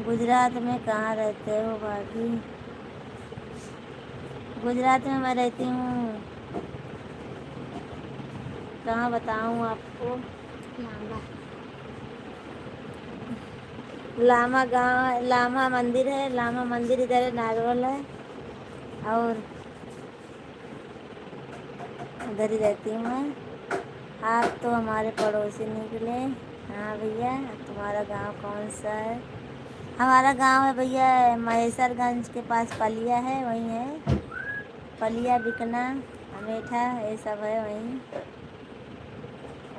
गुजरात में कहाँ रहते हो भाभी? गुजरात में मैं रहती हूँ, कहाँ बताऊँ आपको। लांबा। लामा गांव, लामा मंदिर है, लामा मंदिर इधर है, नारवल है, और उधर ही रहती हूँ मैं। आप तो हमारे पड़ोसी निकले। हाँ भैया, तुम्हारा गांव कौन सा है? हमारा गांव है भैया महेशरगंज के पास पलिया है, वहीं है। पलिया, बिकना, अमेठा, ये सब है वहीं।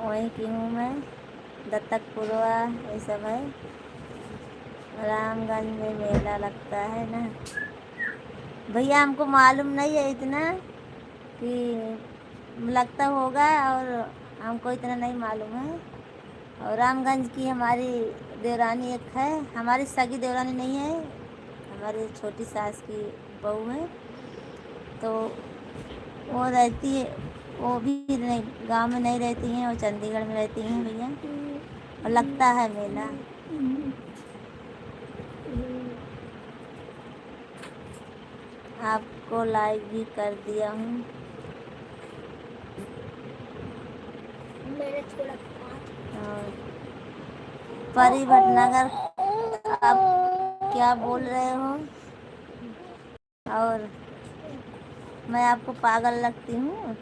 वहीं की हूँ मैं। दत्तकपुरवा, ये सब है। रामगंज में मेला लगता है ना भैया, हमको मालूम नहीं है इतना कि लगता होगा, और हमको इतना नहीं मालूम है। और रामगंज की हमारी देवरानी एक है, हमारी सगी देवरानी नहीं है, हमारी छोटी सास की बहू है, तो वो रहती है, वो भी नहीं गांव में नहीं रहती हैं, वो चंडीगढ़ में रहती हैं भैया, और लगता है मेला। आपको लाइक भी कर दिया हूँ। मैंने थोड़ा और परी भटनागर, आप क्या बोल रहे हो? और मैं आपको पागल लगती हूँ?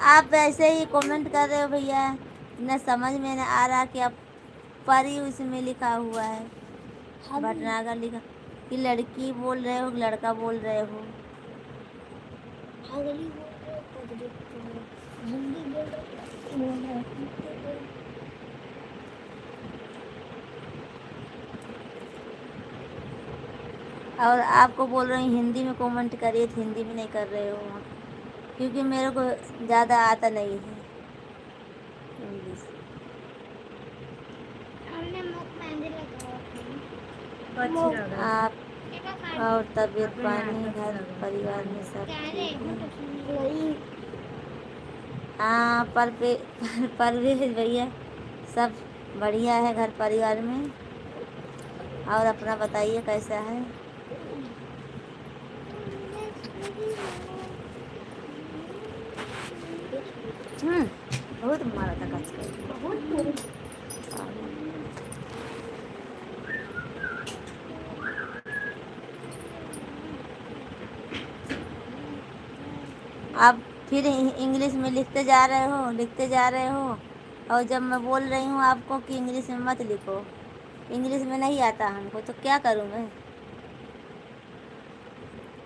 आप ऐसे ही कमेंट कर रहे हो भैया, न समझ में न आ रहा कि आप परी उसमें लिखा हुआ है, भटनागर लिखा, कि लड़की बोल रहे हो, लड़का बोल रहे हो? पागली बोल रहे हो, पगली बोल रहे हो, हिंदी बोल रहे हो। और आपको बोल रही हूँ हिंदी में कमेंट करिए, तो हिंदी में नहीं कर रहे हो आप, क्योंकि मेरे को ज़्यादा आता नहीं है इंग्लिश। हमने मुख मेहंदी लगाया आप और तबीयत पानी घर परिवार में सब ठीक है? हाँ, परवेज भैया सब बढ़िया है घर परिवार में। और अपना बताइए कैसा है? बहुत मारा था कच कर। आप फिर इंग्लिश में लिखते जा रहे हो, और जब मैं बोल रही हूँ आपको कि इंग्लिश में मत लिखो, इंग्लिश में नहीं आता हमको, तो क्या करूँ मैं?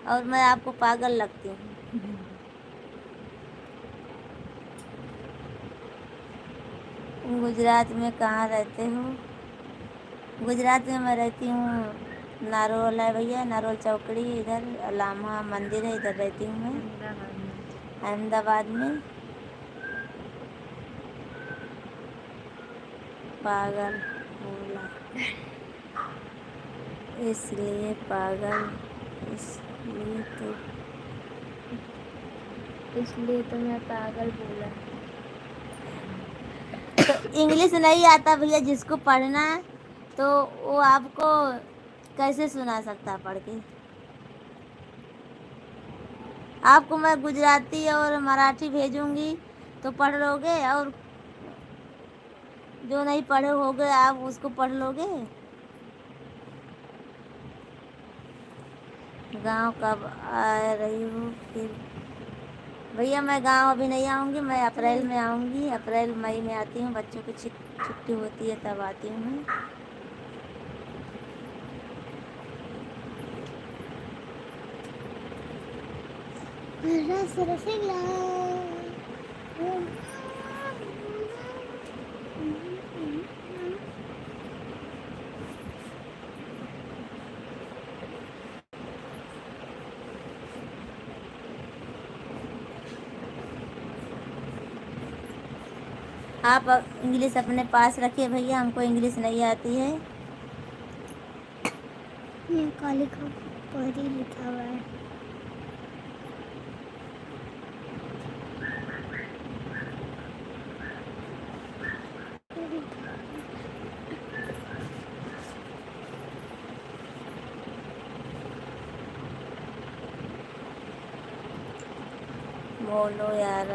और मैं आपको पागल लगती हूँ। गुजरात में कहाँ रहते हो? गुजरात में मैं रहती हूँ नारोल है भैया, नारोल चौकड़ी, इधर लामा मंदिर है, इधर रहती हूँ मैं, अहमदाबाद में। पागल बोला इसलिए पागल, इसलिए तो मैं पागल बोला। तो इंग्लिश नहीं आता भैया, जिसको पढ़ना है तो वो आपको कैसे सुना सकता है पढ़ के? आपको मैं गुजराती और मराठी भेजूंगी तो पढ़ लोगे, और जो नहीं पढ़े होगे आप उसको पढ़ लोगे। गांव कब आ रही हो फिर? भैया मैं गांव अभी नहीं आऊँगी, मैं अप्रैल में आऊँगी, अप्रैल मई में आती हूँ, बच्चों की छुट्टी होती है तब आती हूँ मैं। आप इंग्लिश अपने पास रखिए भैया, हमको इंग्लिश नहीं आती है। ये काली का परी लिखा हुआ है। बोलो यार।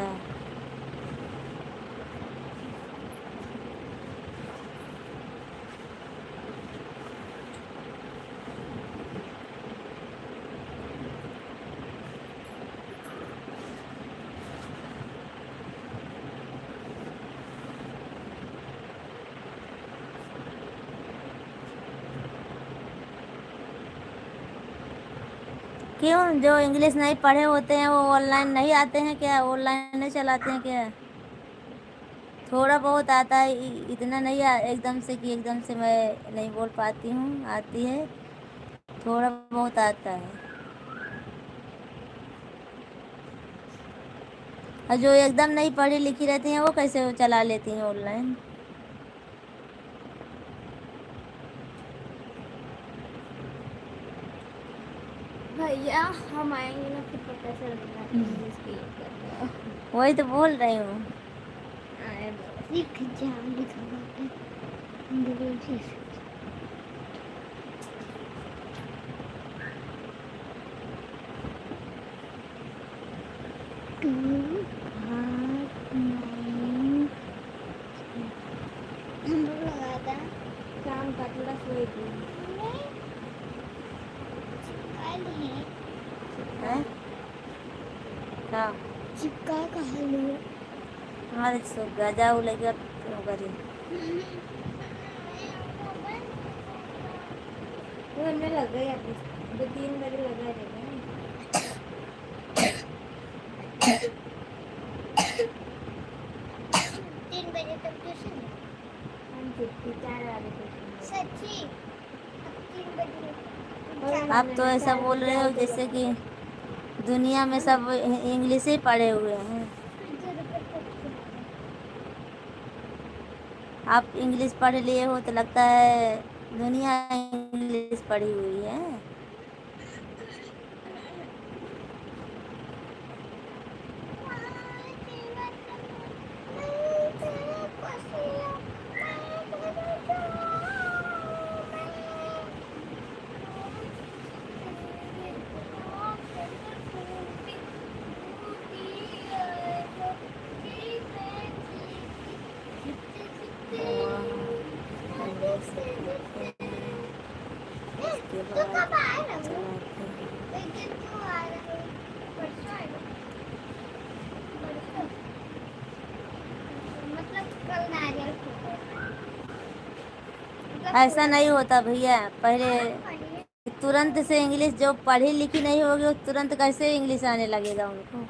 क्यों, जो इंग्लिश नहीं पढ़े होते हैं वो ऑनलाइन नहीं आते हैं क्या? ऑनलाइन नहीं चलाते हैं क्या? थोड़ा बहुत आता है, इतना नहीं एकदम से कि एकदम से मैं नहीं बोल पाती हूँ, आती है, थोड़ा बहुत आता है। और जो एकदम नहीं पढ़ी लिखी रहती हैं वो कैसे वो चला लेती हैं ऑनलाइन? भैया हम आएंगे ना फिर पता चलेगा इंग्लिश की कर रहे हो। वही तो बोल रही हूँ। आए बस। सीख जा लिखा हुआ है अंग्रेजी से। टू हार्ट नाइन हम लोग लगाया था शाम का थोड़ा सोए थी। कल है हैं? क्या? चिपका कहाँ लिया हमारे सुख गया, जाओ लेकर क्यों करी? वो में लग गई अभी 2-3 बजे लगा रहेगा। 3 बजे तक ट्यूशन है। हम छुट्टी 4 वाले को। सच्ची अब 3 बजे आप तो ऐसा बोल रहे हो जैसे कि दुनिया में सब इंग्लिश ही पढ़े हुए हैं। आप इंग्लिश पढ़ लिए हो तो लगता है दुनिया इंग्लिश पढ़ी हुई है। तो कब आएगा वो? एक दिन तो आ रहा है, परसों आएगा। परसों। मतलब कल नारियल फोड़ेगा। ऐसा नहीं होता भैया, पहले तुरंत से इंग्लिश जो पढ़ी लिखी नहीं होगी वो तुरंत कैसे इंग्लिश आने लगेगा उनको?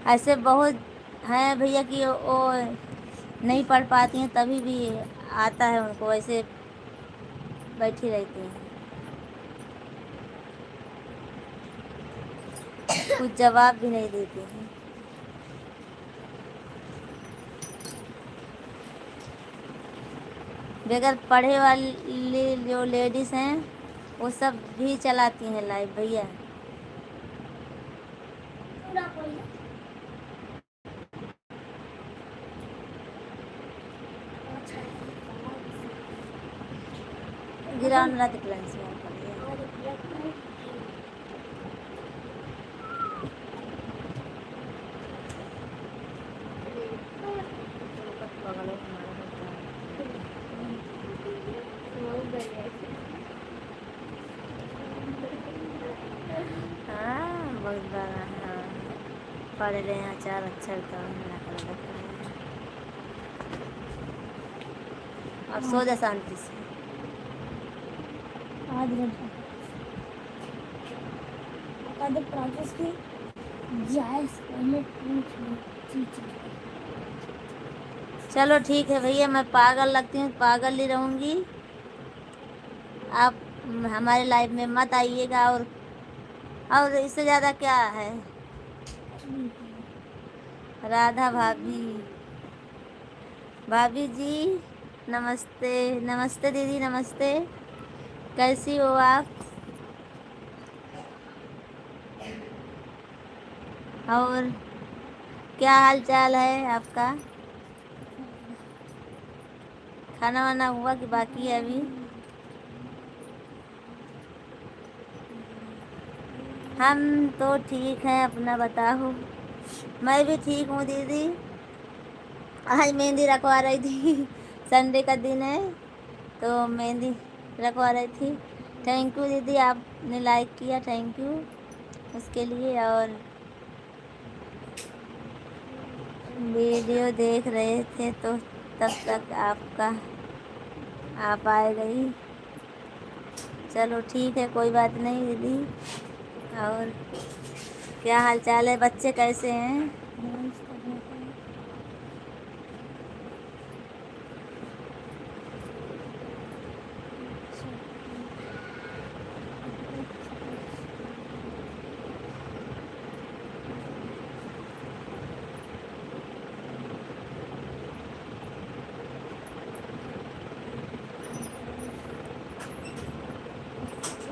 ऐसे बहुत हैं भैया कि वो नहीं पढ़ पाती हैं तभी भी आता है उनको, ऐसे बैठी रहती हैं, कुछ जवाब भी नहीं देती हैं। बगैर पढ़े वाली जो लेडीज़ हैं वो सब भी चलाती हैं लाइव भैया। ग्राउंड रात क्लास में हाँ बहुत बड़ा, हाँ पढ़ रहे हैं 4 अक्षर का अब सो जा शांति से। आज प्रोसेस की जायज पहले पूछ लो टीचर। चलो ठीक है भैया, मैं पागल लगती हूँ, पागल ही रहूँगी। आप हमारे लाइफ में मत आइएगा और और इससे ज़्यादा क्या है? राधा भाभी। भाभी जी नमस्ते। नमस्ते दीदी, नमस्ते। कैसी हो आप? और क्या हाल चाल है आपका? खाना वाना हुआ कि बाकी है अभी? हम तो ठीक हैं, अपना बताओ। मैं भी ठीक हूँ दीदी। आज मेहंदी रखवा रही थी संडे का दिन है तो मेहंदी रखवा रही थी। थैंक यू दीदी, आपने लाइक किया, थैंक यू उसके लिए। और वीडियो देख रहे थे तो तब तक आपका आप आए गई। चलो ठीक है, कोई बात नहीं दीदी। और क्या हाल चाल है? बच्चे कैसे हैं?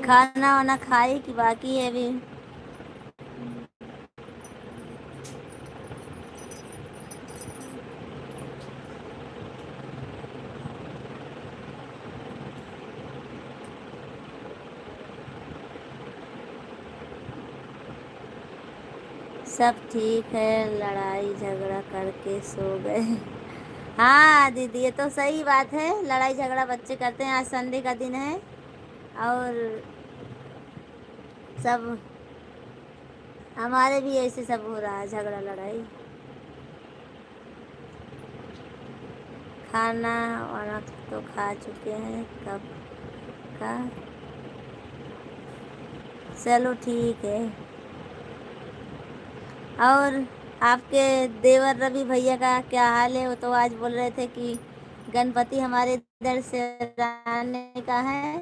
खाना वाना खाई कि बाकी है अभी? सब ठीक है, लड़ाई झगड़ा करके सो गए। हाँ दीदी, ये तो सही बात है, लड़ाई झगड़ा बच्चे करते हैं। आज संडे का दिन है और सब हमारे भी ऐसे सब हो रहा है, झगड़ा लड़ाई। खाना वाना तो खा चुके हैं कब का। चलो ठीक है। और आपके देवर रवि भैया का क्या हाल है? वो तो आज बोल रहे थे कि गणपति हमारे इधर से आने का है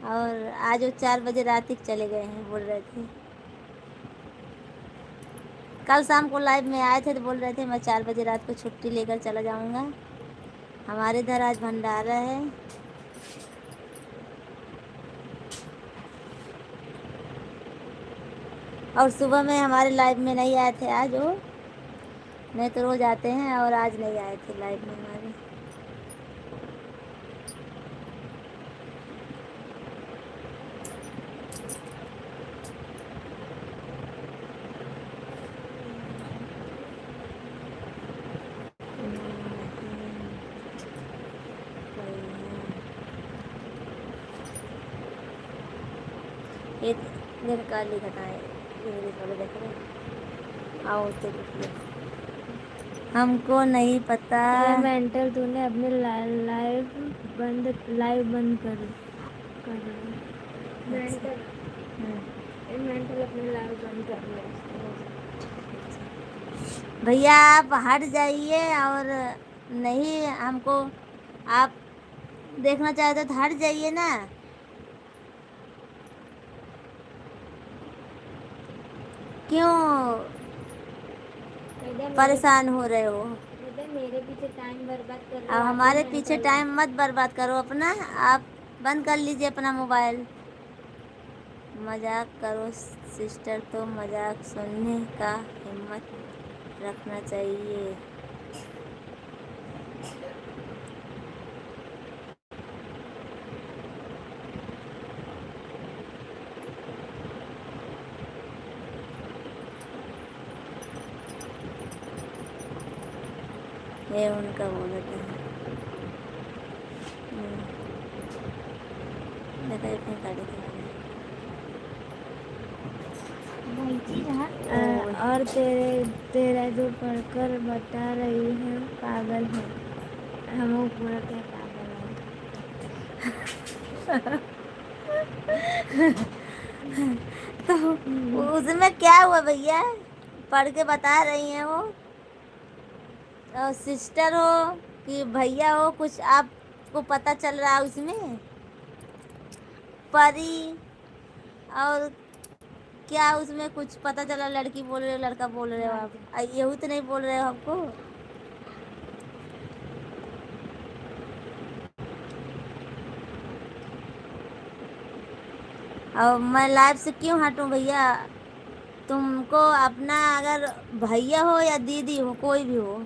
और आज वो 4 बजे रात तक चले गए हैं, बोल रहे थे। कल शाम को लाइव में आए थे तो बोल रहे थे मैं 4 बजे रात को छुट्टी लेकर चला जाऊंगा। हमारे इधर आज भंडारा है। और सुबह में हमारे लाइव में नहीं आए थे आज वो, नहीं तो रोज आते हैं, और आज नहीं आए थे लाइव में हमारे। ये दिन काली घटाए देख रहे आओ तो हमको नहीं पता। मेंटल तूने अपने लाइव बंद कर मेंटल अपने लाइव बंद कर लिया। भैया आप हट जाइए, और नहीं हमको आप देखना चाहते तो हट जाइए ना। क्यों परेशान हो रहे हो? मेरे पीछे टाइम बर्बाद कर रहे हो। अब हमारे पीछे टाइम मत बर्बाद करो अपना। आप बंद कर लीजिए अपना मोबाइल। मजाक करो सिस्टर, तो मजाक सुनने का हिम्मत रखना चाहिए। ये उनका बोलते हैं। देखो इतनी गाड़ी और तेरा जो पढ़कर बता रही है पागल है। हम लोग पूरा क्या पागल है। तो उसमें क्या हुआ भैया? पढ़ के बता रही हैं वो। सिस्टर हो कि भैया हो, कुछ आपको पता चल रहा है उसमें? परी और क्या उसमें कुछ पता चला लड़की बोल रहे हो लड़का बोल रहे हो आप? यहू तो नहीं बोल रहे हो हमको? और मैं लाइव से क्यों हटूं भैया? तुमको अपना अगर भैया हो या दीदी हो कोई भी हो,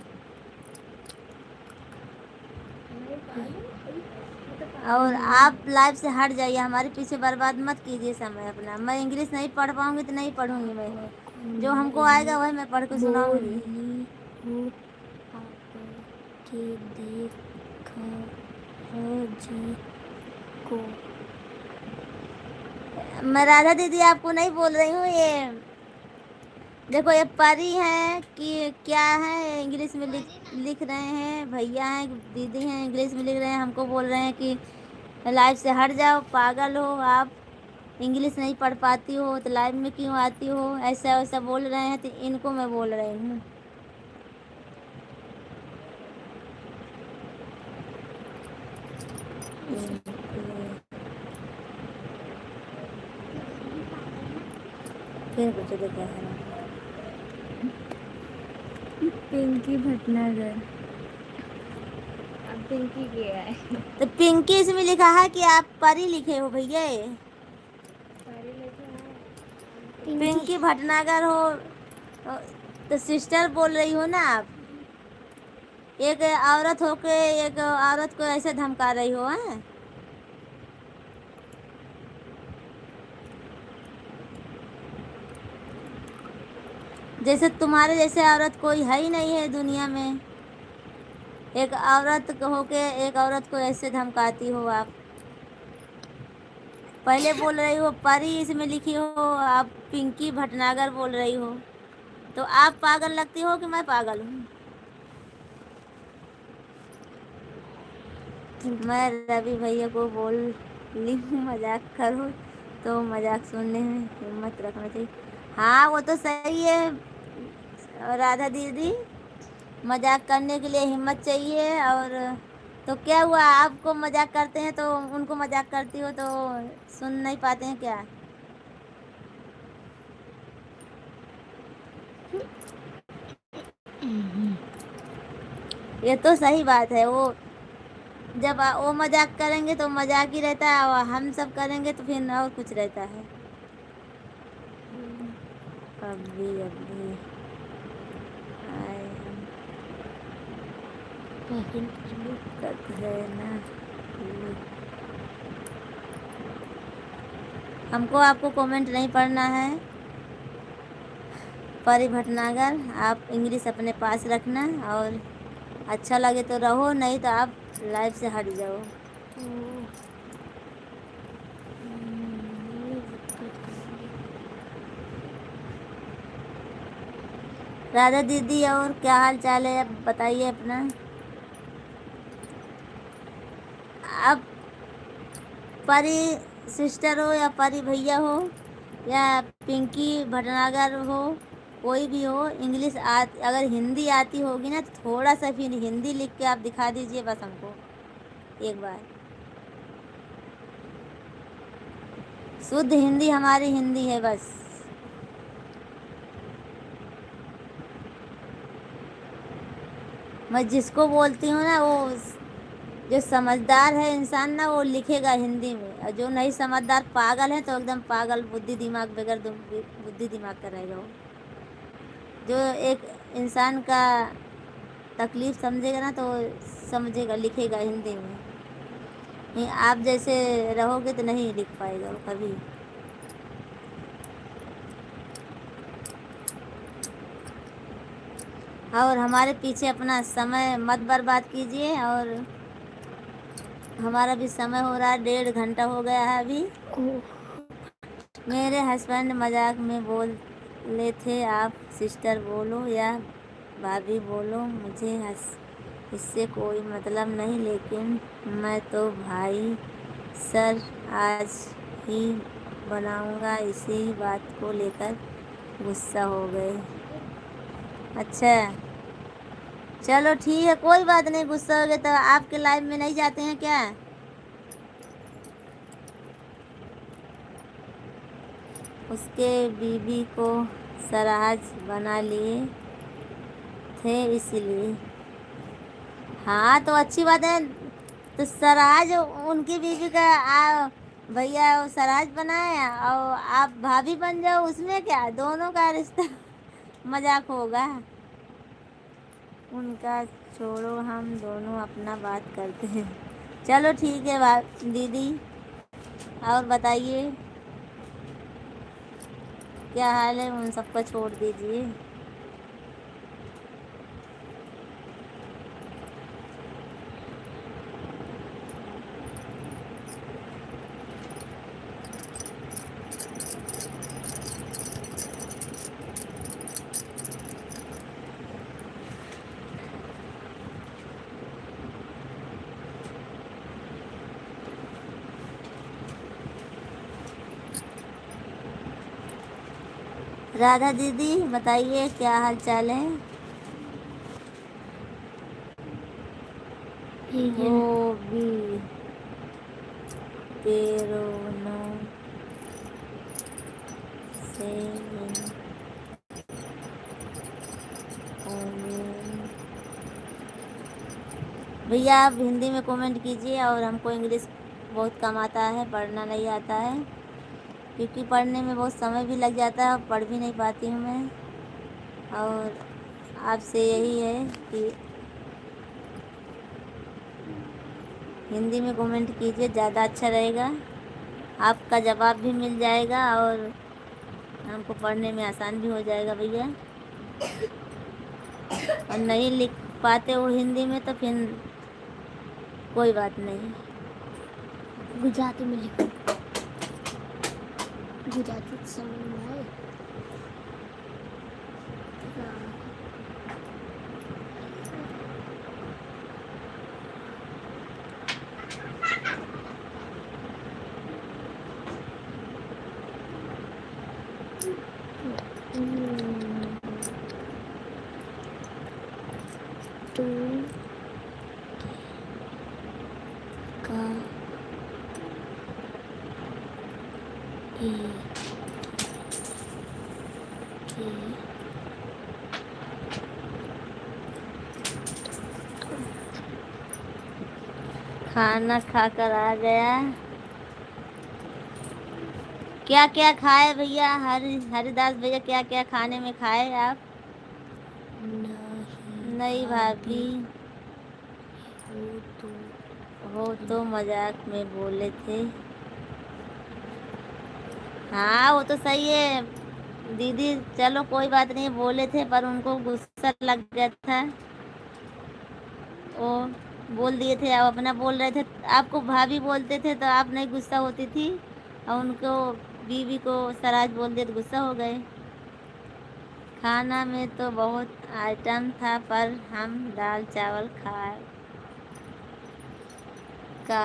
और आप लाइव से हट जाइए, हमारे पीछे बर्बाद मत कीजिए समय अपना। मैं इंग्लिश नहीं पढ़ पाऊंगी तो नहीं पढ़ूंगी मैं, जो हमको आएगा वही मैं पढ़ के सुनाऊंगी। बोली हूँ आपके देखा जी को। मैं राधा दीदी आपको नहीं बोल रही हूँ, ये देखो ये परी है कि क्या है, इंग्लिश में लिख रहे हैं, भैया हैं दीदी हैं इंग्लिश में लिख रहे हैं, हमको बोल रहे हैं कि लाइव से हट जाओ, पागल हो आप, इंग्लिश नहीं पढ़ पाती हो तो लाइव में क्यों आती हो, ऐसा वैसा बोल रहे हैं। तो इनको मैं बोल रही हूँ। फिर कुछ देखा है पिंकी भटनागर। अब पिंकी क्या है? तो पिंकी इसमें लिखा है कि आप परी लिखे हो भैया? पिंकी भटनागर हो तो सिस्टर बोल रही हो ना आप? एक औरत होके एक औरत को ऐसे धमका रही हो हैं? जैसे तुम्हारे जैसे औरत कोई है ही नहीं है दुनिया में। एक औरत होके एक औरत को ऐसे धमकाती हो आप। पहले बोल रही हो परी इसमें लिखी हो, आप पिंकी भटनागर बोल रही हो, तो आप पागल लगती हो कि मैं पागल हूँ? मैं रवि भैया को बोल ली हूँ मजाक करो तो मजाक सुनने में हिम्मत रखना चाहिए। हाँ वो तो सही है राधा दीदी, मजाक करने के लिए हिम्मत चाहिए। और तो क्या हुआ, आपको मजाक करते हैं तो उनको मजाक करती हो तो सुन नहीं पाते हैं क्या? ये तो सही बात है। वो जब वो मजाक करेंगे तो मजाक ही रहता है, और हम सब करेंगे तो फिर और कुछ रहता है। अभी आए हम दिक्कत है ना, हमको आपको कमेंट नहीं पढ़ना है। परी भटनागर आप इंग्लिश अपने पास रखना, और अच्छा लगे तो रहो, नहीं तो आप लाइव से हट जाओ। राधा दीदी और क्या हाल चाल है, अब बताइए अपना। अब परी सिस्टर हो या परी भैया हो या पिंकी भटनागर हो, कोई भी हो, इंग्लिश अगर हिंदी आती होगी ना तो थोड़ा सा फिर हिंदी लिख के आप दिखा दीजिए बस हमको एक बार। शुद्ध हिंदी हमारी हिंदी है बस। मैं जिसको बोलती हूँ ना, वो जो समझदार है इंसान ना वो लिखेगा हिंदी में, और जो नहीं समझदार पागल है तो एकदम पागल बुद्धि दिमाग बगैर बुद्धि दिमाग का रहेगा वो। जो एक इंसान का तकलीफ समझेगा ना तो समझेगा, लिखेगा हिंदी में। नहीं आप जैसे रहोगे तो नहीं लिख पाएगा वो कभी। और हमारे पीछे अपना समय मत बर्बाद कीजिए, और हमारा भी समय हो रहा है, 1.5 घंटा हो गया है अभी। मेरे हस्बैंड मजाक में बोल ले थे, आप सिस्टर बोलो या भाभी बोलो, मुझे इससे कोई मतलब नहीं, लेकिन मैं तो भाई सर आज ही बनाऊंगा, इसी बात को लेकर गुस्सा हो गए। अच्छा चलो ठीक है, कोई बात नहीं, गुस्सा हो गए तो आपके लाइव में नहीं जाते हैं क्या? उसके बीवी को सराज बना लिए थे इसलिए। हाँ तो अच्छी बात है। तो सराज उनकी बीवी का भैया वो सराज बनाया और आप भाभी बन जाओ, उसमें क्या, दोनों का रिश्ता मजाक होगा। उनका छोड़ो, हम दोनों अपना बात करते हैं। चलो ठीक है दीदी, और बताइए क्या हाल है, उन सबको छोड़ दीजिए। राधा दीदी बताइए क्या हाल चाल है। ठीक है। वो भी पेरोनो से भैया आप हिंदी में कमेंट कीजिए, और हमको इंग्लिश बहुत कम आता है, पढ़ना नहीं आता है, क्योंकि पढ़ने में बहुत समय भी लग जाता है, पढ़ भी नहीं पाती हूँ मैं। और आपसे यही है कि हिंदी में कमेंट कीजिए, ज़्यादा अच्छा रहेगा, आपका जवाब भी मिल जाएगा और हमको पढ़ने में आसान भी हो जाएगा भैया। और नहीं लिख पाते हो हिंदी में तो फिर कोई बात नहीं। गुजराती में लिखो, गुजराती तो समझ में आए। टू का खाना खाकर आ गया। क्या क्या खाए भैया, हरिदास भैया, क्या क्या खाने में खाए आप। नहीं भाभी, हो तो मजाक में बोले थे। हाँ वो तो सही है दीदी, चलो कोई बात नहीं, बोले थे पर उनको गुस्सा लग गया था, वो बोल दिए थे, आप अपना बोल रहे थे, आपको भाभी बोलते थे तो आप नहीं गुस्सा होती थी, और उनको बीवी को सराज बोल दिया तो गुस्सा हो गए। खाना में तो बहुत आइटम था पर हम दाल चावल का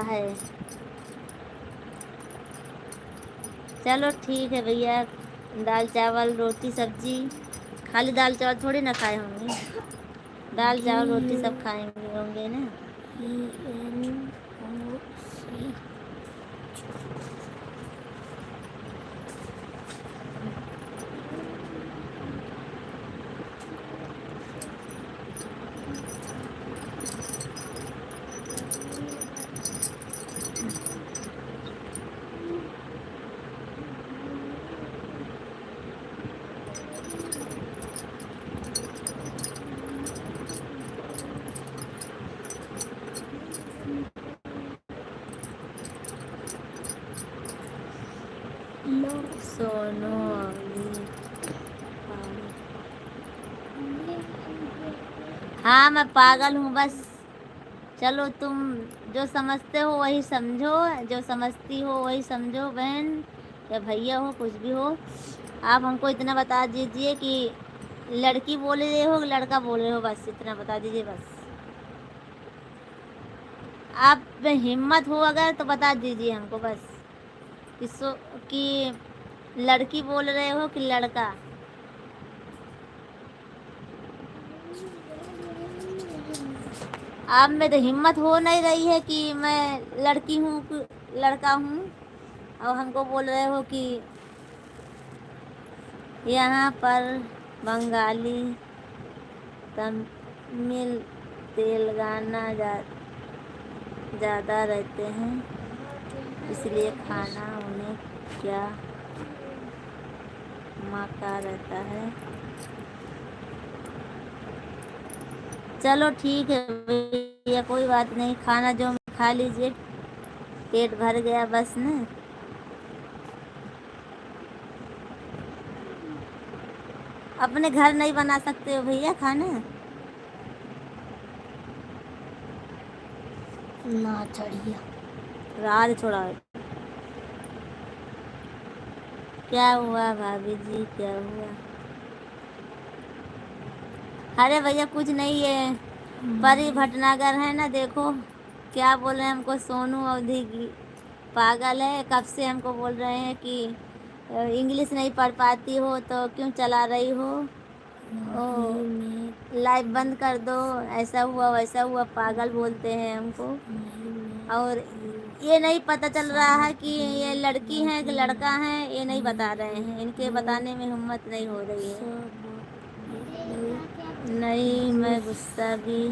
है। चलो ठीक है भैया, दाल चावल रोटी सब्जी, खाली दाल चावल थोड़ी ना खाए होंगे, दाल चावल रोटी सब खाएंगे होंगे ना। सोनो हाँ मैं पागल हूँ बस। चलो तुम जो समझते हो वही समझो, जो समझती हो वही समझो बहन या भैया हो कुछ भी हो। आप हमको इतना बता दीजिए कि लड़की बोल रहे हो लड़का बोल रहे हो, बस इतना बता दीजिए बस। आप में हिम्मत हो अगर तो बता दीजिए हमको बस कि लड़की बोल रहे हो कि लड़का। आप में तो हिम्मत हो नहीं रही है कि मैं लड़की हूँ कि लड़का हूँ, और हमको बोल रहे हो कि यहाँ पर बंगाली, तमिल, तेलंगाना ज़्यादा रहते हैं, इसलिए खाना उन्हें क्या मका रहता है। चलो ठीक है भैया, कोई बात नहीं, खाना जो खा लीजिए, पेट भर गया बस ना। अपने घर नहीं बना सकते हो भैया खाना? ना चढ़िया राज छोड़ा। क्या हुआ भाभी जी, क्या हुआ? अरे भैया कुछ नहीं है, परी भटनागर है ना, देखो क्या बोल रहे हैं हमको, सोनू अवधि की पागल है, कब से हमको बोल रहे हैं कि इंग्लिश नहीं पढ़ पाती हो तो क्यों चला रही हो, ओ लाइव बंद कर दो, ऐसा हुआ वैसा हुआ, पागल बोलते हैं हमको। और ये नहीं पता चल रहा है कि ये लड़की है कि लड़का है, ये नहीं बता रहे हैं, इनके बताने में हिम्मत नहीं हो रही है। नहीं मैं गुस्सा भी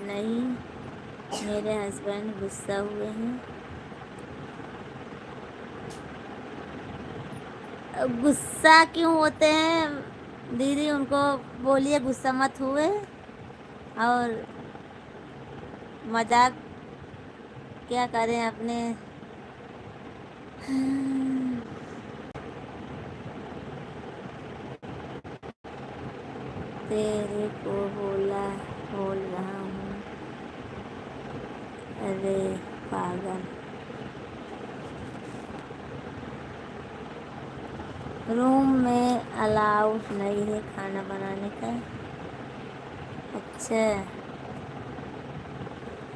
नहीं, मेरे हस्बैंड गुस्सा हुए हैं। गुस्सा क्यों होते हैं दीदी, उनको बोलिए गुस्सा मत हुए, और मजाक क्या करें अपने। तेरे को बोल रहा हूँ, अरे पागल। रूम में अलाउड नहीं है खाना बनाने का? अच्छा,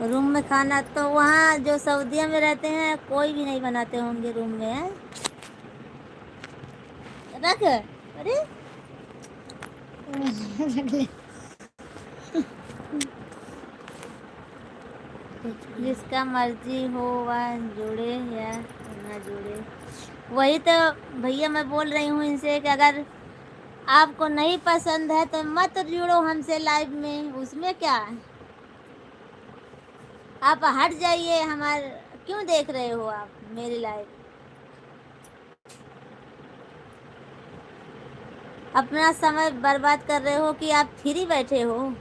रूम में खाना तो वहाँ जो सऊदीया में रहते हैं कोई भी नहीं बनाते होंगे रूम में, है? रख, अरे जिसका मर्जी हो वह जुड़े या ना जुड़े। वही तो भैया मैं बोल रही हूँ इनसे कि अगर आपको नहीं पसंद है तो मत जुड़ो हमसे लाइव में, उसमें क्या है, आप हट जाइए। हमारे क्यों देख रहे हो आप मेरी लाइव? अपना समय बर्बाद कर रहे हो कि आप फ्री बैठे हो?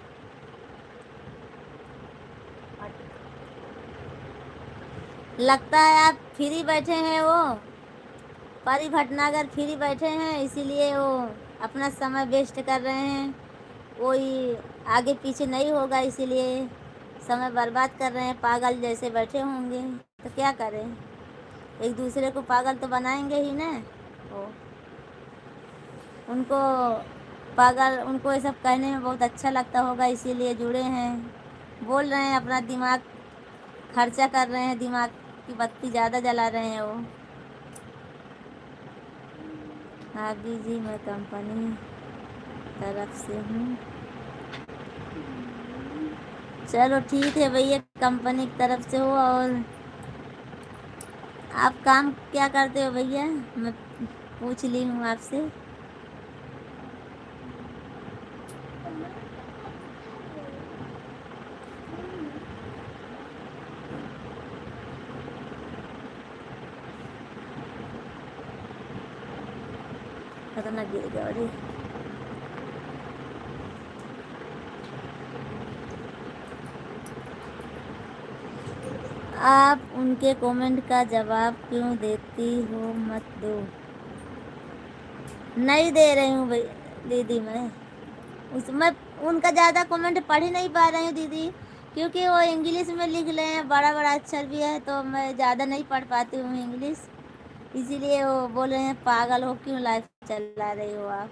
लगता है आप फ्री बैठे हैं, वो परी भटनागर फ्री बैठे हैं, इसीलिए वो अपना समय वेस्ट कर रहे हैं। कोई आगे पीछे नहीं होगा, इसीलिए समय बर्बाद कर रहे हैं, पागल जैसे बैठे होंगे। तो क्या करें, एक दूसरे को पागल तो बनाएंगे ही ना। वो उनको पागल, उनको ये सब कहने में बहुत अच्छा लगता होगा, इसीलिए जुड़े हैं, बोल रहे हैं, अपना दिमाग खर्चा कर रहे हैं, दिमाग की बत्ती ज़्यादा जला रहे हैं वो। भाभी जी मैं कंपनी तरफ से हूँ। चलो ठीक है भैया, कंपनी की तरफ से हो। और आप काम क्या करते हो भैया, मैं पूछ ली हूँ आपसे। खतरनाक गिर गया, अरे आप उनके कमेंट का जवाब क्यों देती हो? मत दो। नहीं दे रही हूँ भाई दीदी, मैं उसमें उनका ज़्यादा कमेंट पढ़ ही नहीं पा रही हूँ दीदी, क्योंकि वो इंग्लिश में लिख रहे हैं, बड़ा बड़ा अक्षर भी है, तो मैं ज़्यादा नहीं पढ़ पाती हूँ इंग्लिश, इसीलिए वो बोल रहे हैं पागल हो क्यों लाइफ चला रही हो आप।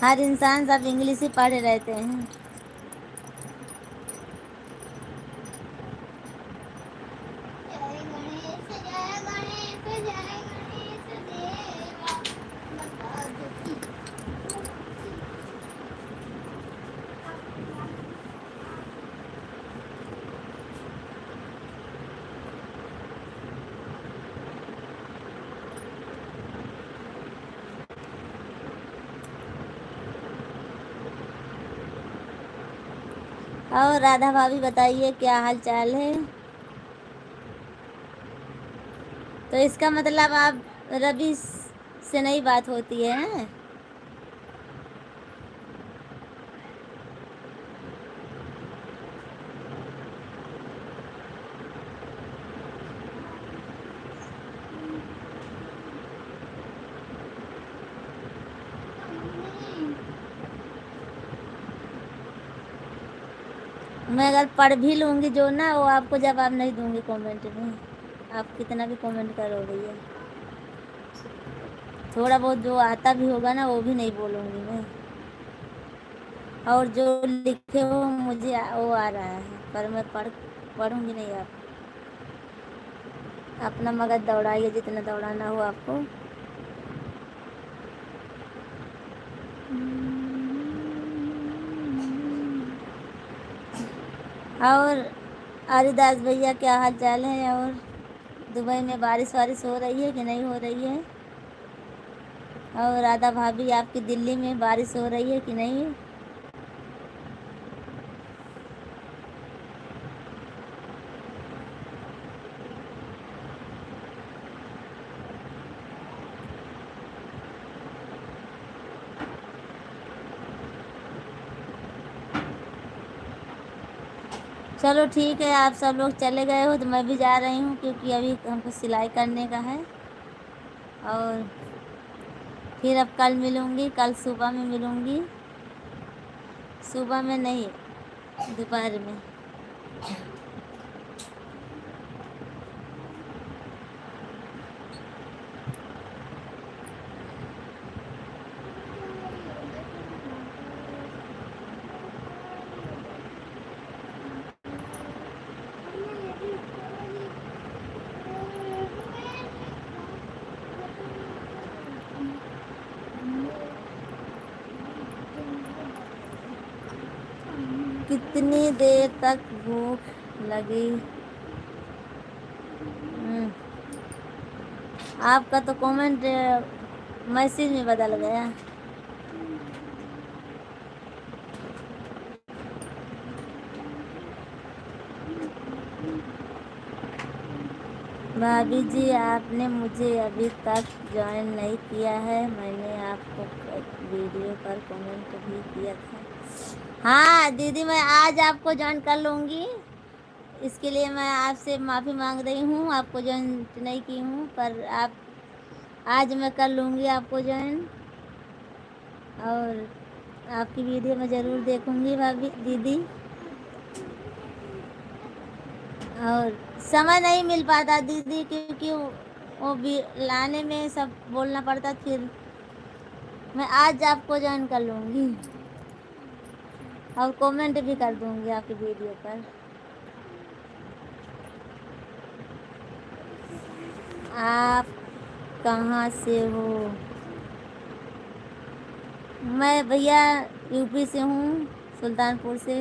हर इंसान सब इंग्लिश ही पढ़ रहते हैं। जय गणेश जय गणेश जय गणेश देवा बता दो। और राधा भाभी बताइए क्या हाल चाल है। तो इसका मतलब आप रवि से नहीं बात होती है। मैं अगर पढ़ भी लूँगी जो ना, वो आपको जवाब नहीं दूंगी कमेंट में। आप कितना भी कमेंट करो भैया, थोड़ा बहुत जो आता भी होगा ना वो भी नहीं बोलूँगी मैं। और जो लिखे हो मुझे वो आ रहा है, पर मैं पढ़ूंगी नहीं। आप अपना मगज दौड़ाइए जितना दौड़ाना हो आपको। और हरिदास भैया क्या हाल चाल है। और दुबई में बारिश वारिश हो रही है कि नहीं हो रही है। और राधा भाभी आपकी दिल्ली में बारिश हो रही है कि नहीं। चलो ठीक है, आप सब लोग चले गए हो तो मैं भी जा रही हूँ, क्योंकि अभी हमको सिलाई करने का है। और फिर अब कल मिलूँगी, कल सुबह में मिलूँगी। सुबह में नहीं, दोपहर में। कितनी देर तक भूख लगी। आपका तो कमेंट मैसेज में बदल गया। भाभी जी आपने मुझे अभी तक ज्वाइन नहीं किया है, मैंने आपको वीडियो पर कमेंट भी किया था। हाँ दीदी, मैं आज आपको ज्वाइन कर लूँगी। इसके लिए मैं आपसे माफ़ी मांग रही हूँ, आपको ज्वाइन नहीं की हूँ, पर आप आज मैं कर लूँगी आपको ज्वाइन। और आपकी वीडियो मैं ज़रूर देखूँगी भाभी दीदी। और समय नहीं मिल पाता दीदी, क्योंकि वो भी लाने में सब बोलना पड़ता। फिर मैं आज आपको ज्वाइन कर लूँगी और कमेंट भी कर दूँगी आपकी वीडियो पर। आप कहाँ से हो। मैं भैया यूपी से हूँ, सुल्तानपुर से।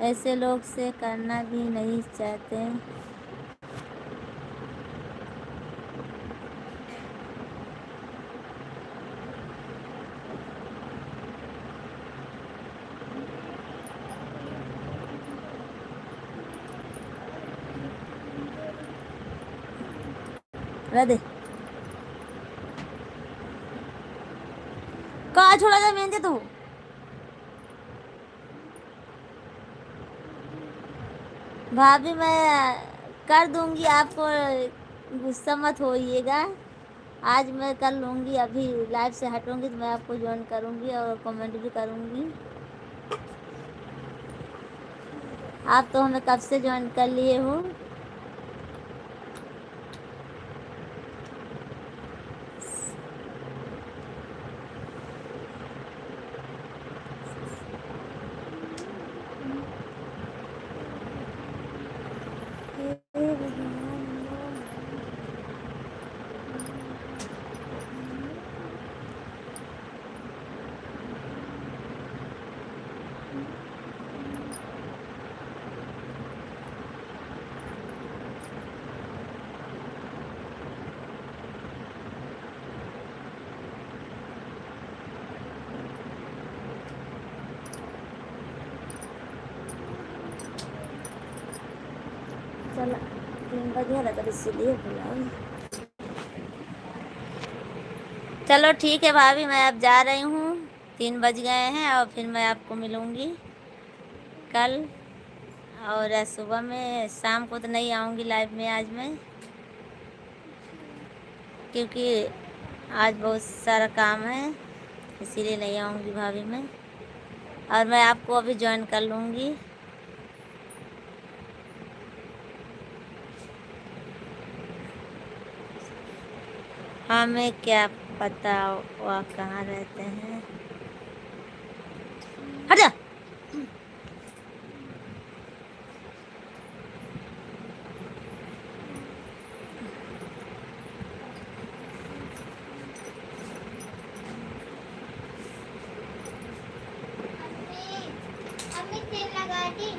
ऐसे लोग से करना भी नहीं चाहते। दे कहाँ छोड़ा था मेहंदी तू। भाभी मैं कर दूंगी, आपको गुस्सा मत होइएगा। आज मैं कर लूँगी, अभी लाइव से हटूँगी तो मैं आपको ज्वाइन करूँगी और कमेंट भी करूँगी। आप तो हमें कब से ज्वाइन कर लिए हो। चला 3 बजे ना, तब इसीलिए बुलाऊं। चलो ठीक है भाभी, मैं अब जा रही हूँ, 3 बज गए हैं, और फिर मैं आपको मिलूँगी कल। और सुबह में, शाम को तो नहीं आऊँगी लाइव में आज मैं, क्योंकि आज बहुत सारा काम है, इसीलिए नहीं आऊँगी भाभी मैं। और मैं आपको अभी ज्वाइन कर लूँगी। हमें क्या पता वह कहाँ रहते हैं। हट जा। अम्मी तेल लगा दी।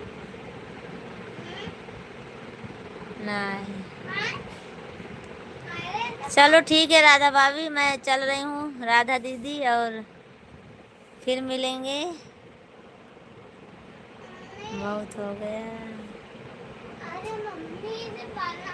नहीं, हाँ? अरे तो चलो ठीक है राधा भाभी, मैं चल रही हूँ, राधा दीदी, और फिर मिलेंगे। बहुत हो गया। अरे मम्मी से पाला